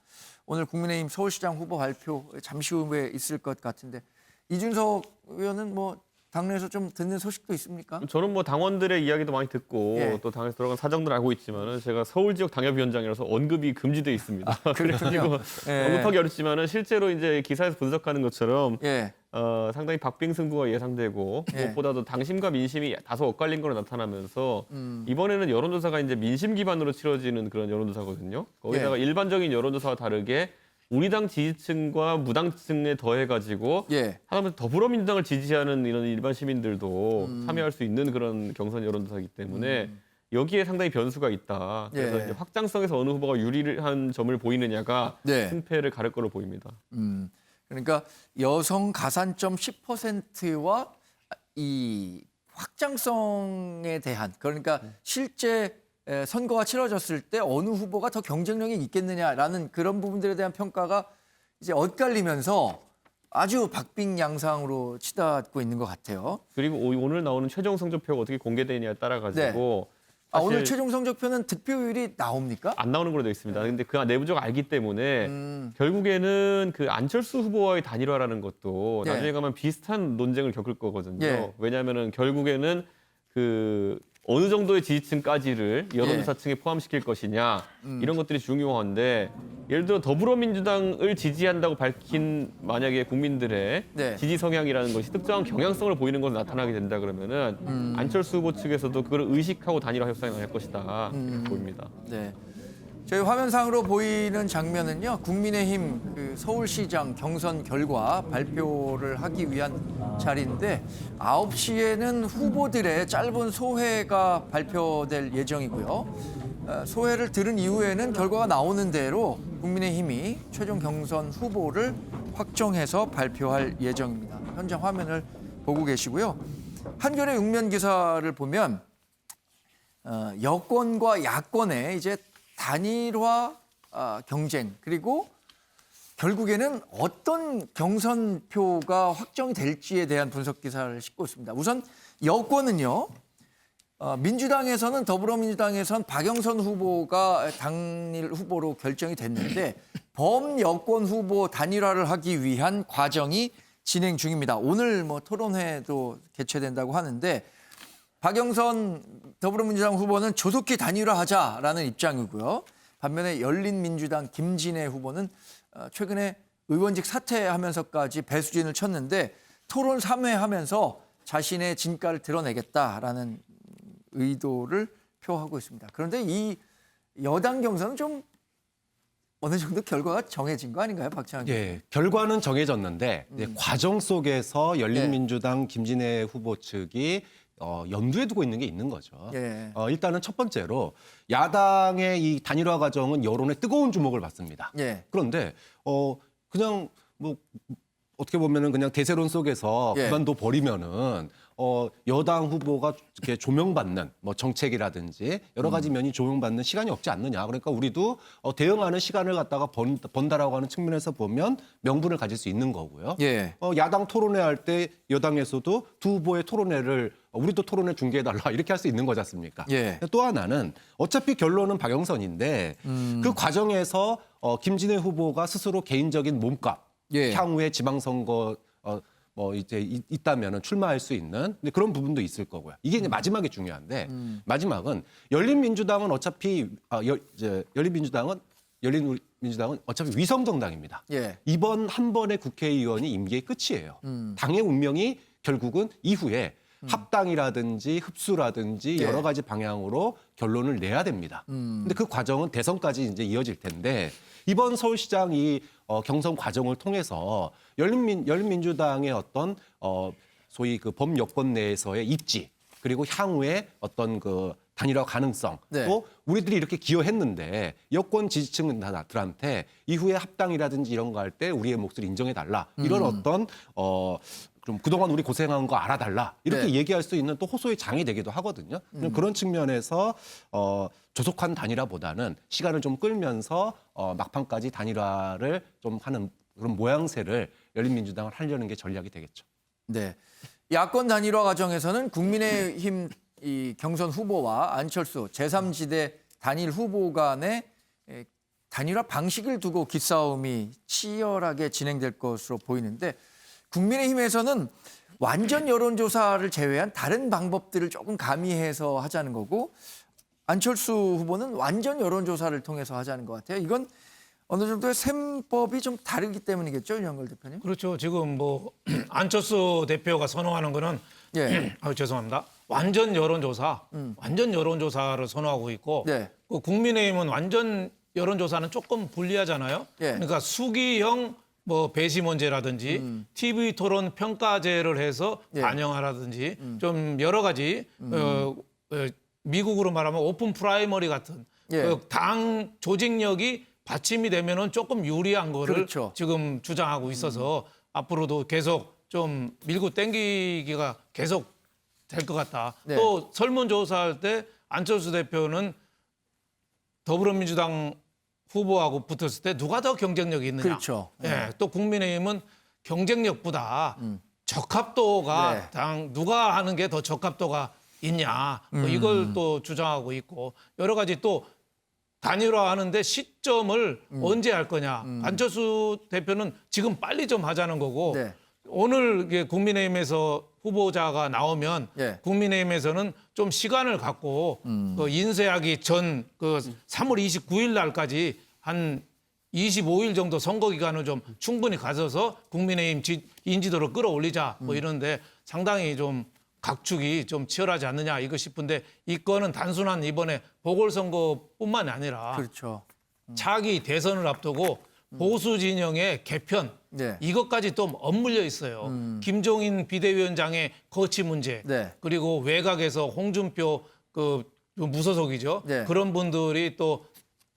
오늘 국민의힘 서울시장 후보 발표 잠시 후에 있을 것 같은데 이준석 의원은 뭐 당내에서 좀 듣는 소식도 있습니까? 저는 뭐 당원들의 이야기도 많이 듣고 예. 또 당에서 들어간 사정들 알고 있지만은 제가 서울 지역 당협위원장이라서 언급이 금지돼 있습니다. 그래가지고 예. 언급하기 어렵지만은 실제로 이제 기사에서 분석하는 것처럼 예. 상당히 박빙승부가 예상되고 예. 무엇보다도 당심과 민심이 다소 엇갈린 거로 나타나면서 이번에는 여론조사가 이제 민심 기반으로 치러지는 그런 여론조사거든요. 거기다가 예. 일반적인 여론조사와 다르게 우리 당 지지층과 무당층에 더해가지고 예. 하다못해 더불어민주당을 지지하는 이런 일반 시민들도 참여할 수 있는 그런 경선 여론조사이기 때문에 여기에 상당히 변수가 있다. 그래서 예. 이제 확장성에서 어느 후보가 유리한 점을 보이느냐가 네. 승패를 가를 거로 보입니다. 그러니까 여성 가산점 10%와 이 확장성에 대한 그러니까 실제 선거가 치러졌을 때 어느 후보가 더 경쟁력이 있겠느냐라는 그런 부분들에 대한 평가가 이제 엇갈리면서 아주 박빙 양상으로 치닫고 있는 것 같아요. 그리고 오늘 나오는 최종 성적표가 어떻게 공개되느냐에 따라 가지고 오늘 사실 최종 성적표는 득표율이 나옵니까? 안 나오는 걸로 되어 있습니다. 근데 그 내부적으로 알기 때문에 결국에는 그 안철수 후보와의 단일화라는 것도 네. 나중에 가면 비슷한 논쟁을 겪을 거거든요. 예. 왜냐하면은 결국에는 그 어느 정도의 지지층까지를 여론조사층에 포함시킬 것이냐 이런 것들이 중요한데 예를 들어 더불어민주당을 지지한다고 밝힌 만약에 국민들의 네. 지지 성향이라는 것이 특정한 경향성을 보이는 것으로 나타나게 된다 그러면은 안철수 후보 측에서도 그걸 의식하고 단일화 협상을 할 것이다 보입니다. 네. 저희 화면상으로 보이는 장면은요, 국민의힘 그 서울시장 경선 결과 발표를 하기 위한 자리인데 9시에는 후보들의 짧은 소회가 발표될 예정이고요. 소회를 들은 이후에는 결과가 나오는 대로 국민의힘이 최종 경선 후보를 확정해서 발표할 예정입니다. 현장 화면을 보고 계시고요. 한겨레 육면 기사를 보면 여권과 야권의 이제 단일화 경쟁, 그리고 결국에는 어떤 경선표가 확정이 될지에 대한 분석 기사를 싣고 있습니다. 우선 여권은요, 민주당에서는 더불어민주당에선 박영선 후보가 당일 후보로 결정이 됐는데 범여권 후보 단일화를 하기 위한 과정이 진행 중입니다. 오늘 뭐 토론회도 개최된다고 하는데 박영선 더불어민주당 후보는 조속히 단일화하자라는 입장이고요. 반면에 열린민주당 김진애 후보는 최근에 의원직 사퇴하면서까지 배수진을 쳤는데 토론 3회 하면서 자신의 진가를 드러내겠다라는 의도를 표하고 있습니다. 그런데 이 여당 경선은 좀 어느 정도 결과가 정해진 거 아닌가요, 박찬환 교수님? 예, 결과는 정해졌는데 과정 속에서 열린민주당 김진애 후보 측이 염두에 두고 있는 게 있는 거죠. 예. 일단은 첫 번째로 야당의 이 단일화 과정은 여론의 뜨거운 주목을 받습니다. 예. 그런데 그냥 뭐 어떻게 보면은 그냥 대세론 속에서 예. 그만둬 버리면은 여당 후보가 이렇게 조명받는 뭐 정책이라든지 여러 가지 면이 조명받는 시간이 없지 않느냐. 그러니까 우리도 대응하는 시간을 갖다가 번다라고 하는 측면에서 보면 명분을 가질 수 있는 거고요. 예. 야당 토론회 할 때 여당에서도 두 후보의 토론회를 우리도 토론회 중계해달라 이렇게 할 수 있는 거지 않습니까? 예. 또 하나는 어차피 결론은 박영선인데 그 과정에서 김진애 후보가 스스로 개인적인 몸값, 예. 향후에 지방선거 뭐 이제 있다면은 출마할 수 있는 근데 그런 부분도 있을 거고요. 이게 이제 마지막에 중요한데 마지막은 열린민주당은 어차피 열린민주당은 어차피 위성 정당입니다. 예. 이번 한 번의 국회의원이 임기의 끝이에요. 당의 운명이 결국은 이후에 합당이라든지 흡수라든지 예. 여러 가지 방향으로 결론을 내야 됩니다. 근데 그 과정은 대선까지 이제 이어질 텐데 이번 서울시장 이 경선 과정을 통해서 열린민주당의 어떤 소위 그 범여권 내에서의 입지 그리고 향후에 어떤 그 단일화 가능성 네. 또 우리들이 이렇게 기여했는데 여권 지지층들한테 이후에 합당이라든지 이런 거 할 때 우리의 몫을 인정해달라 이런 어떤 좀 그동안 우리 고생한 거 알아달라 이렇게 네. 얘기할 수 있는 또 호소의 장이 되기도 하거든요. 그런 측면에서 조속한 단일화보다는 시간을 좀 끌면서 막판까지 단일화를 좀 하는 그런 모양새를 열린민주당을 하려는 게 전략이 되겠죠. 네. 야권 단일화 과정에서는 국민의힘 이 경선 후보와 안철수 제3지대 단일 후보 간의 단일화 방식을 두고 기싸움이 치열하게 진행될 것으로 보이는데 국민의힘에서는 완전 여론조사를 제외한 다른 방법들을 조금 가미해서 하자는 거고 안철수 후보는 완전 여론조사를 통해서 하자는 것 같아요. 이건 어느 정도의 셈법이 좀 다르기 때문이겠죠, 윤영걸 대표님? 그렇죠. 지금 뭐 안철수 대표가 선호하는 거는 예. 죄송합니다. 완전 여론조사, 완전 여론조사를 선호하고 있고 네. 그 국민의힘은 완전 여론조사는 조금 불리하잖아요. 예. 그러니까 수기형 뭐 배심원제라든지 TV 토론 평가제를 해서 예. 반영하라든지 좀 여러 가지 미국으로 말하면 오픈 프라이머리 같은 예. 그 당 조직력이 받침이 되면은 조금 유리한 거를 그렇죠. 지금 주장하고 있어서 앞으로도 계속 좀 밀고 땡기기가 계속 될 것 같다. 네. 또 설문조사할 때 안철수 대표는 더불어민주당 후보하고 붙었을 때 누가 더 경쟁력이 있느냐. 그렇죠. 예, 또 국민의힘은 경쟁력보다 적합도가 네. 당 누가 하는 게 더 적합도가 있냐. 뭐 이걸 또 주장하고 있고 여러 가지 또 단일화하는데 시점을 언제 할 거냐. 안철수 대표는 지금 빨리 좀 하자는 거고 네. 오늘 이게 국민의힘에서 후보자가 나오면 예. 국민의힘에서는 좀 시간을 갖고 그 인쇄하기 전 그 3월 29일 날까지 한 25일 정도 선거 기간을 좀 충분히 가져서 국민의힘 인지도를 끌어올리자 뭐 이런데 상당히 좀 각축이 좀 치열하지 않느냐 이거 싶은데 이 건은 단순한 이번에 보궐선거뿐만 아니라 그렇죠. 차기 대선을 앞두고 보수 진영의 개편 네. 이것까지 또 엇물려 있어요. 김종인 비대위원장의 거취 문제 네. 그리고 외곽에서 홍준표 그 무소속이죠. 네. 그런 분들이 또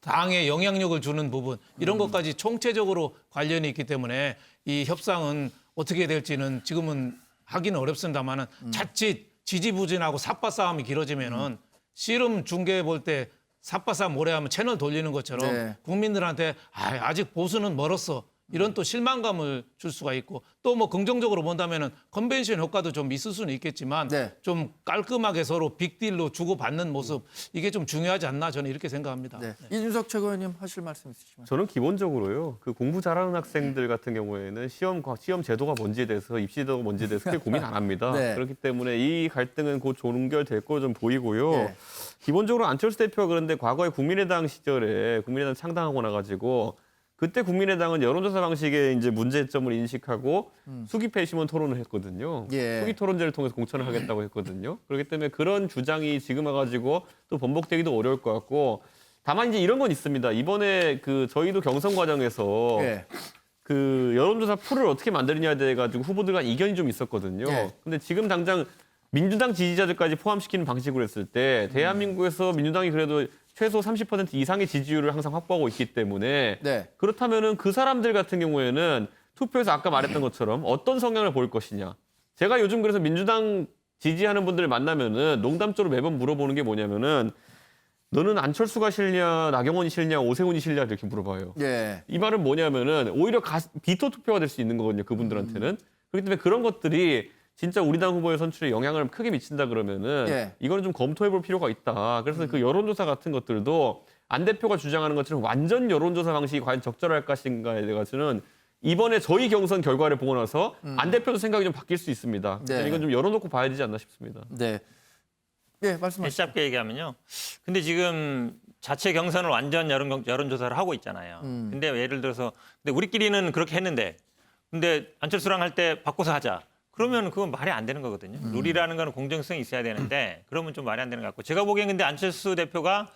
당에 영향력을 주는 부분 이런 것까지 총체적으로 관련이 있기 때문에 이 협상은 어떻게 될지는 지금은 하기는 어렵습니다만은 자칫 지지부진하고 삿바 싸움이 길어지면은 씨름 중계 볼 때 삿바 싸움 오래 하면 채널 돌리는 것처럼 네. 국민들한테 아직 보수는 멀었어. 이런 또 실망감을 줄 수가 있고 또 뭐 긍정적으로 본다면은 컨벤션 효과도 좀 있을 수는 있겠지만 네. 좀 깔끔하게 서로 빅딜로 주고받는 모습 이게 좀 중요하지 않나 저는 이렇게 생각합니다. 네. 이준석 최고위원님 하실 말씀 있으시면. 저는 기본적으로요. 그 공부 잘하는 학생들 같은 경우에는 시험 제도가 뭔지에 대해서 입시 제도가 뭔지에 대해서 크게 고민 안 합니다. 네. 그렇기 때문에 이 갈등은 곧 종결될 거 좀 보이고요. 네. 기본적으로 안철수 대표가 그런데 과거에 국민의당 시절에 국민의당 창당하고 나가지고 그때 국민의당은 여론조사 방식의 이제 문제점을 인식하고 수기패 시민 토론을 했거든요. 예. 수기 토론제를 통해서 공천을 하겠다고 했거든요. 그렇기 때문에 그런 주장이 지금 와가지고 또 번복되기도 어려울 것 같고 다만 이제 이런 건 있습니다. 이번에 그 저희도 경선 과정에서 예. 그 여론조사 풀을 어떻게 만드느냐에 대해 가지고 후보들 간 이견이 좀 있었거든요. 예. 근데 지금 당장 민주당 지지자들까지 포함시키는 방식으로 했을 때 대한민국에서 민주당이 그래도 최소 30% 이상의 지지율을 항상 확보하고 있기 때문에 네. 그렇다면은 그 사람들 같은 경우에는 투표에서 아까 말했던 것처럼 어떤 성향을 볼 것이냐. 제가 요즘 그래서 민주당 지지하는 분들을 만나면은 농담조로 매번 물어보는 게 뭐냐면은 너는 안철수가 싫냐, 나경원이 싫냐, 오세훈이 싫냐 이렇게 물어봐요. 예. 이 말은 뭐냐면은 오히려 비토 투표가 될 수 있는 거거든요. 그분들한테는. 그렇기 때문에 그런 것들이 진짜 우리 당 후보의 선출에 영향을 크게 미친다 그러면은 예. 이거는 좀 검토해 볼 필요가 있다. 그래서 그 여론조사 같은 것들도 안 대표가 주장하는 것처럼 완전 여론조사 방식이 과연 적절할 것인가에 대해서는 이번에 저희 경선 결과를 보고 나서 안 대표도 생각이 좀 바뀔 수 있습니다. 네. 이건 좀 열어놓고 봐야 되지 않나 싶습니다. 네. 예, 말씀하시죠. 짧게 얘기하면요. 근데 지금 자체 경선을 완전 여론조사를 하고 있잖아요. 근데 예를 들어서 근데 우리끼리는 그렇게 했는데 근데 안철수랑 할 때 바꿔서 하자. 그러면 그건 말이 안 되는 거거든요. 룰이라는 거는 공정성이 있어야 되는데 그러면 좀 말이 안 되는 것 같고 제가 보기엔 근데 안철수 대표가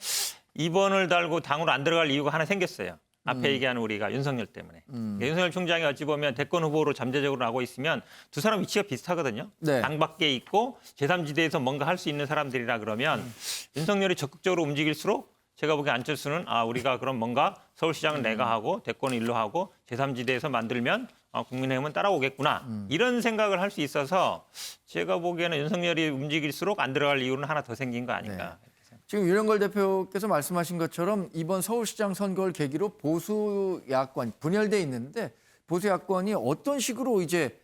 2번을 달고 당으로 안 들어갈 이유가 하나 생겼어요. 앞에 얘기하는 우리가 윤석열 때문에. 그러니까 윤석열 총장이 어찌 보면 대권 후보로 잠재적으로 나오고 있으면 두 사람 위치가 비슷하거든요. 네. 당 밖에 있고 제3지대에서 뭔가 할 수 있는 사람들이라 그러면 윤석열이 적극적으로 움직일수록 제가 보기엔 안철수는 우리가 그럼 뭔가 서울시장은 내가 하고 대권은 일로 하고 제3지대에서 만들면 국민의힘은 따라오겠구나. 이런 생각을 할 수 있어서 제가 보기에는 윤석열이 움직일수록 안 들어갈 이유는 하나 더 생긴 거 아닌가. 지금 윤영걸 대표께서 말씀하신 것처럼 이번 서울시장 선거를 계기로 보수 야권 분열돼 있는데 보수 야권이 어떤 식으로 이제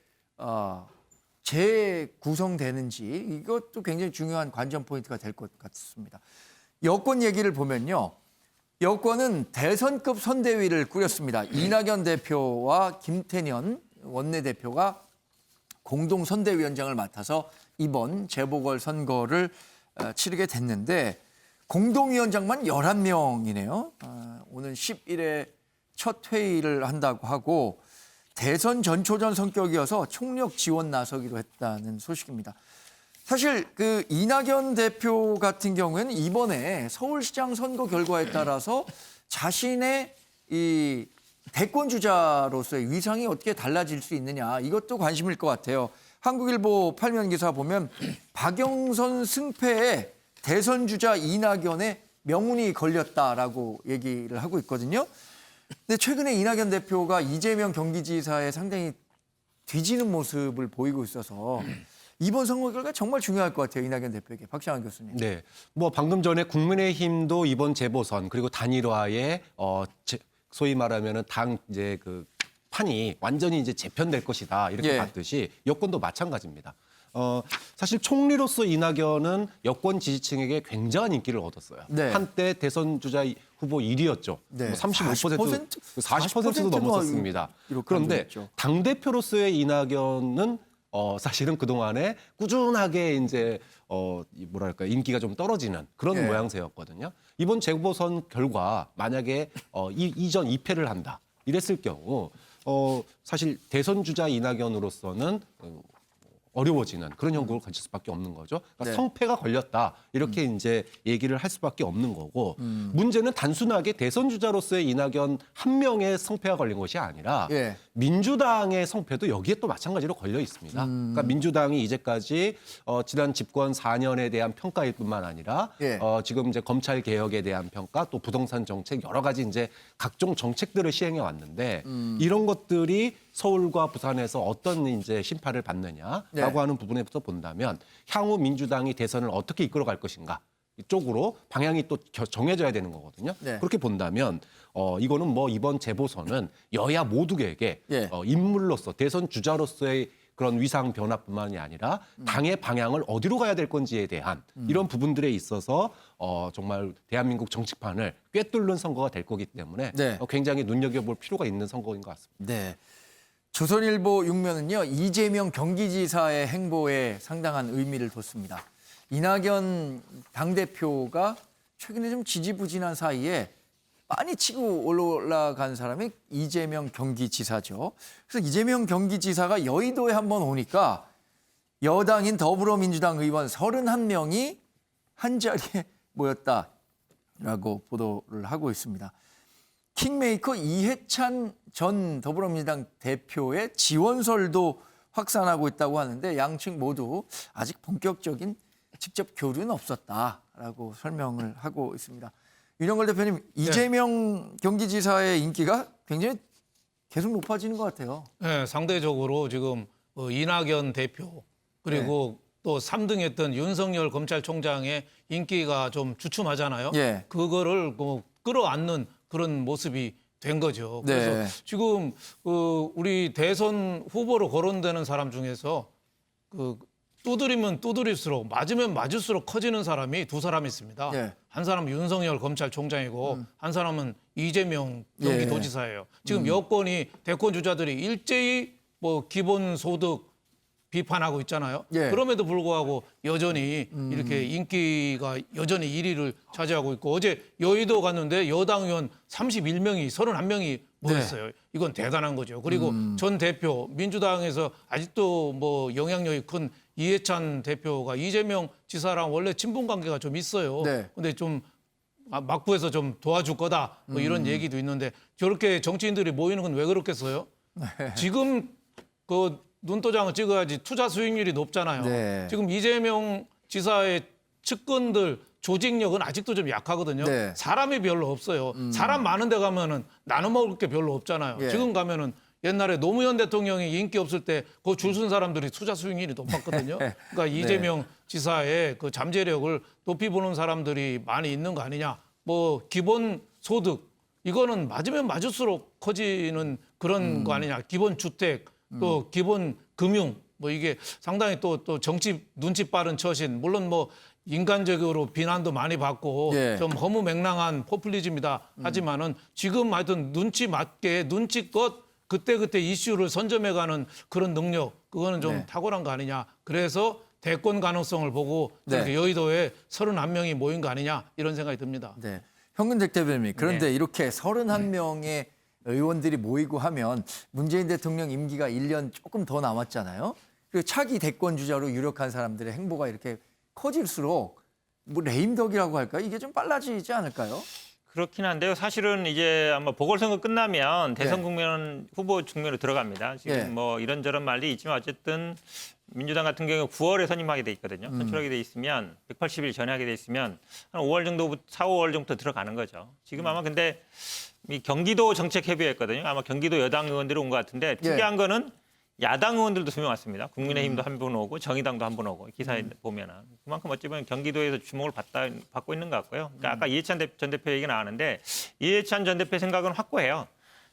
재구성되는지 이것도 굉장히 중요한 관전 포인트가 될 것 같습니다. 여권 얘기를 보면요. 여권은 대선급 선대위를 꾸렸습니다. 이낙연 대표와 김태년 원내대표가 공동 선대위원장을 맡아서 이번 재보궐선거를 치르게 됐는데 공동위원장만 11명이네요. 오늘 10일에 첫 회의를 한다고 하고 대선 전초전 성격이어서 총력 지원 나서기로 했다는 소식입니다. 사실 그 이낙연 대표 같은 경우에는 이번에 서울시장 선거 결과에 따라서 자신의 이 대권 주자로서의 위상이 어떻게 달라질 수 있느냐 이것도 관심일 것 같아요. 한국일보 8면 기사 보면 박영선 승패에 대선 주자 이낙연의 명운이 걸렸다라고 얘기를 하고 있거든요. 근데 최근에 이낙연 대표가 이재명 경기지사에 상당히 뒤지는 모습을 보이고 있어서 이번 선거 결과 정말 중요할 것 같아요. 이낙연 대표에게. 박시환 교수님. 네. 뭐 방금 전에 국민의힘도 이번 재보선 그리고 단일화에 소위 말하면은 당 이제 그 판이 완전히 이제 재편될 것이다. 이렇게 예. 봤듯이 여권도 마찬가지입니다. 사실 총리로서 이낙연은 여권 지지층에게 굉장한 인기를 얻었어요. 네. 한때 대선 주자 후보 1위였죠. 네. 뭐 40%도 40% 넘었었습니다. 이렇게 그런데 만들었죠. 당대표로서의 이낙연은 사실은 그동안에 꾸준하게 이제 인기가 좀 떨어지는 그런 예. 모양새였거든요. 이번 재보선 결과 만약에 이전 2패를 한다 이랬을 경우 사실 대선 주자 이낙연으로서는 어려워지는 그런 형국을 가질 수밖에 없는 거죠. 그러니까 네. 성패가 걸렸다 이렇게 이제 얘기를 할 수밖에 없는 거고 문제는 단순하게 대선 주자로서의 이낙연 한 명의 성패가 걸린 것이 아니라 예. 민주당의 성패도 여기에 또 마찬가지로 걸려 있습니다. 그러니까 민주당이 이제까지 지난 집권 4년에 대한 평가일 뿐만 아니라 예. 지금 이제 검찰 개혁에 대한 평가 또 부동산 정책 여러 가지 이제 각종 정책들을 시행해 왔는데 이런 것들이 서울과 부산에서 어떤 이제 심판을 받느냐라고 네. 하는 부분에부터 본다면 향후 민주당이 대선을 어떻게 이끌어갈 것인가 이쪽으로 방향이 또 정해져야 되는 거거든요. 네. 그렇게 본다면 이거는 뭐 이번 재보선은 여야 모두에게 예. 인물로서 대선 주자로서의 그런 위상 변화뿐만이 아니라 당의 방향을 어디로 가야 될 건지에 대한 이런 부분들에 있어서 정말 대한민국 정치판을 꿰뚫는 선거가 될 거기 때문에 네. 굉장히 눈여겨볼 필요가 있는 선거인 것 같습니다. 네. 조선일보 6면은요. 이재명 경기지사의 행보에 상당한 의미를 뒀습니다. 이낙연 당대표가 최근에 좀 지지부진한 사이에 많이 치고 올라간 사람이 이재명 경기지사죠. 그래서 이재명 경기지사가 여의도에 한번 오니까 여당인 더불어민주당 의원 31명이 한자리에 모였다라고 보도를 하고 있습니다. 킹메이커 이해찬 전 더불어민주당 대표의 지원설도 확산하고 있다고 하는데 양측 모두 아직 본격적인 직접 교류는 없었다라고 설명을 하고 있습니다. 윤영걸 대표님, 이재명 경기지사의 인기가 굉장히 계속 높아지는 것 같아요. 네, 상대적으로 지금 이낙연 대표 그리고 또 3등했던 윤석열 검찰총장의 인기가 좀 주춤하잖아요. 예. 그거를 끌어안는 그런 모습이 된 거죠. 그래서 네. 지금 우리 대선 후보로 거론되는 사람 중에서 두드리면 두드릴수록 맞으면 맞을수록 커지는 사람이 두 사람이 있습니다. 예. 한 사람은 윤석열 검찰총장이고 한 사람은 이재명 경기도지사예요. 지금 여권이 대권 주자들이 일제히 기본소득 비판하고 있잖아요. 예. 그럼에도 불구하고 여전히 이렇게 인기가 여전히 1위를 차지하고 있고 어제 여의도 갔는데 여당 의원 31명이 31명이 모였어요. 이건 대단한 거죠. 그리고 전 대표 민주당에서 아직도 영향력이 큰 이해찬 대표가 이재명 지사랑 원래 친분 관계가 좀 있어요. 네. 근데 좀 막부에서 좀 도와줄 거다 이런 얘기도 있는데 저렇게 정치인들이 모이는 건 왜 그렇겠어요? 지금 눈도장을 찍어야지 투자 수익률이 높잖아요. 네. 지금 이재명 지사의 측근들 조직력은 아직도 좀 약하거든요. 네. 사람이 별로 없어요. 사람 많은 데 가면은 나눠 먹을 게 별로 없잖아요. 예. 지금 가면은 옛날에 노무현 대통령이 인기 없을 때 그 줄 쓴 사람들이 투자 수익률이 높았거든요. 그러니까 이재명 지사의 그 잠재력을 높이 보는 사람들이 많이 있는 거 아니냐. 기본 소득 이거는 맞으면 맞을수록 커지는 그런 거 아니냐. 기본 주택 또 기본 금융 이게 상당히 또 정치 눈치 빠른 처신 물론 인간적으로 비난도 많이 받고 예. 좀 허무맹랑한 포퓰리즘이다 하지만은 지금 하여튼 눈치 맞게 눈치껏 그때 이슈를 선점해가는 그런 능력 그거는 좀 네. 탁월한 거 아니냐. 그래서 대권 가능성을 보고 네. 여의도에 31명이 모인 거 아니냐 이런 생각이 듭니다. 네. 현근택 대변인, 그런데 네. 이렇게 31명의 의원들이 모이고 하면 문재인 대통령 임기가 1년 조금 더 남았잖아요. 그리고 차기 대권 주자로 유력한 사람들의 행보가 이렇게 커질수록 레임덕이라고 할까? 이게 좀 빨라지지 않을까요? 그렇긴 한데요. 사실은 이제 아마 보궐선거 끝나면 대선 네. 국면 후보 중면으로 들어갑니다. 지금 네. 이런저런 말이 있지만 어쨌든 민주당 같은 경우 9월에 선임하게 돼 있거든요. 선출하게 돼 있으면 180일 전에 하게 돼 있으면 한 5월 정도부터 4, 5월 정도부터 들어가는 거죠. 지금 아마 근데 이 경기도 정책 협의회였거든요. 아마 경기도 여당 의원들이 온 것 같은데 특이한 거는 야당 의원들도 2명 왔습니다. 국민의힘도 한 분 오고 정의당도 한 분 오고 기사에 보면은 그만큼 어찌 보면 경기도에서 주목을 받고 있는 것 같고요. 그러니까 아까 이해찬 전 대표 얘기 나왔는데 이해찬 전 대표 생각은 확고해요.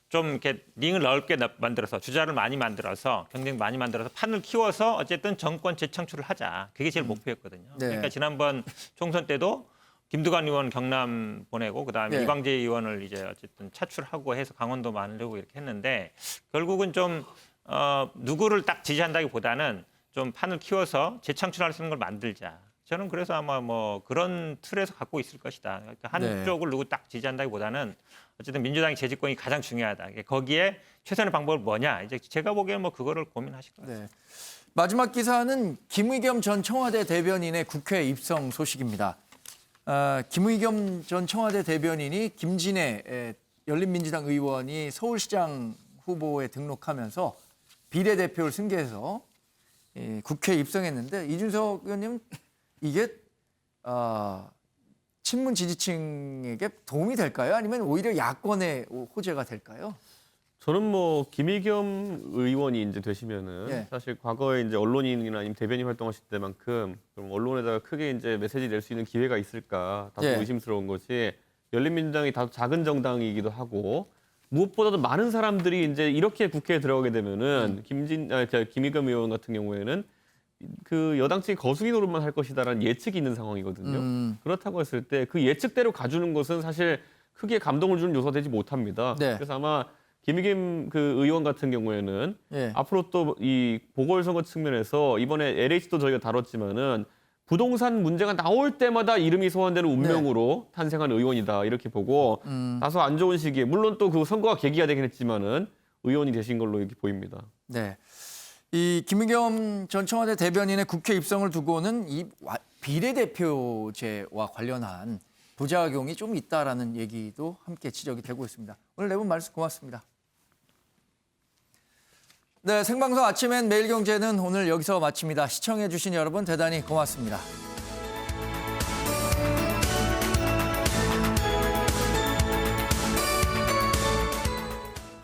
좀 이렇게 링을 넓게 만들어서 주자를 많이 만들어서 경쟁 많이 만들어서 판을 키워서 어쨌든 정권 재창출을 하자. 그게 제일 목표였거든요. 네. 그러니까 지난번 총선 때도 김두관 의원 경남 보내고 그다음에 네. 이광재 의원을 이제 어쨌든 차출하고 해서 강원도 만들고 이렇게 했는데 결국은 좀 누구를 딱 지지한다기보다는 좀 판을 키워서 재창출할 수 있는 걸 만들자. 저는 그래서 아마 뭐 그런 틀에서 갖고 있을 것이다. 그러니까 한쪽을 누구 딱 지지한다기보다는 어쨌든 민주당의 재집권이 가장 중요하다. 거기에 최선의 방법은 뭐냐. 이제 제가 보기에는 뭐 그거를 고민하실 것 같습니다. 네. 마지막 기사는 김의겸 전 청와대 대변인의 국회 입성 소식입니다. 김의겸 전 청와대 대변인이 김진애 열린민주당 의원이 서울시장 후보에 등록하면서 비례대표를 승계해서 국회에 입성했는데 이준석 의원님 이게 친문 지지층에게 도움이 될까요? 아니면 오히려 야권의 호재가 될까요? 저는 뭐 김의겸 의원이 이제 되시면은 예. 사실 과거에 이제 언론인이나 아니면 대변인 활동하실 때만큼 그럼 언론에다가 크게 이제 메시지 낼 수 있는 기회가 있을까 다소 예. 의심스러운 것이 열린민주당이 다소 작은 정당이기도 하고 무엇보다도 많은 사람들이 이제 이렇게 국회에 들어가게 되면은 김의겸 의원 같은 경우에는 그 여당 측이 거수기 노릇만 할 것이다라는 예측이 있는 상황이거든요. 그렇다고 했을 때 그 예측대로 가주는 것은 사실 크게 감동을 주는 요소가 되지 못합니다. 네. 그래서 아마 김의겸 그 의원 같은 경우에는 예. 앞으로 또 이 보궐선거 측면에서 이번에 LH도 저희가 다뤘지만은 부동산 문제가 나올 때마다 이름이 소환되는 운명으로 탄생한 의원이다 이렇게 보고 다소 안 좋은 시기에 물론 또 그 선거가 계기가 되긴 했지만은 의원이 되신 걸로 이렇게 보입니다. 네. 이 김의겸 전 청와대 대변인의 국회 입성을 두고는 이 비례대표제와 관련한 부작용이 좀 있다라는 얘기도 함께 지적이 되고 있습니다. 오늘 네 분 말씀 고맙습니다. 네, 생방송 아침엔 매일경제는 오늘 여기서 마칩니다. 시청해 주신 여러분 대단히 고맙습니다.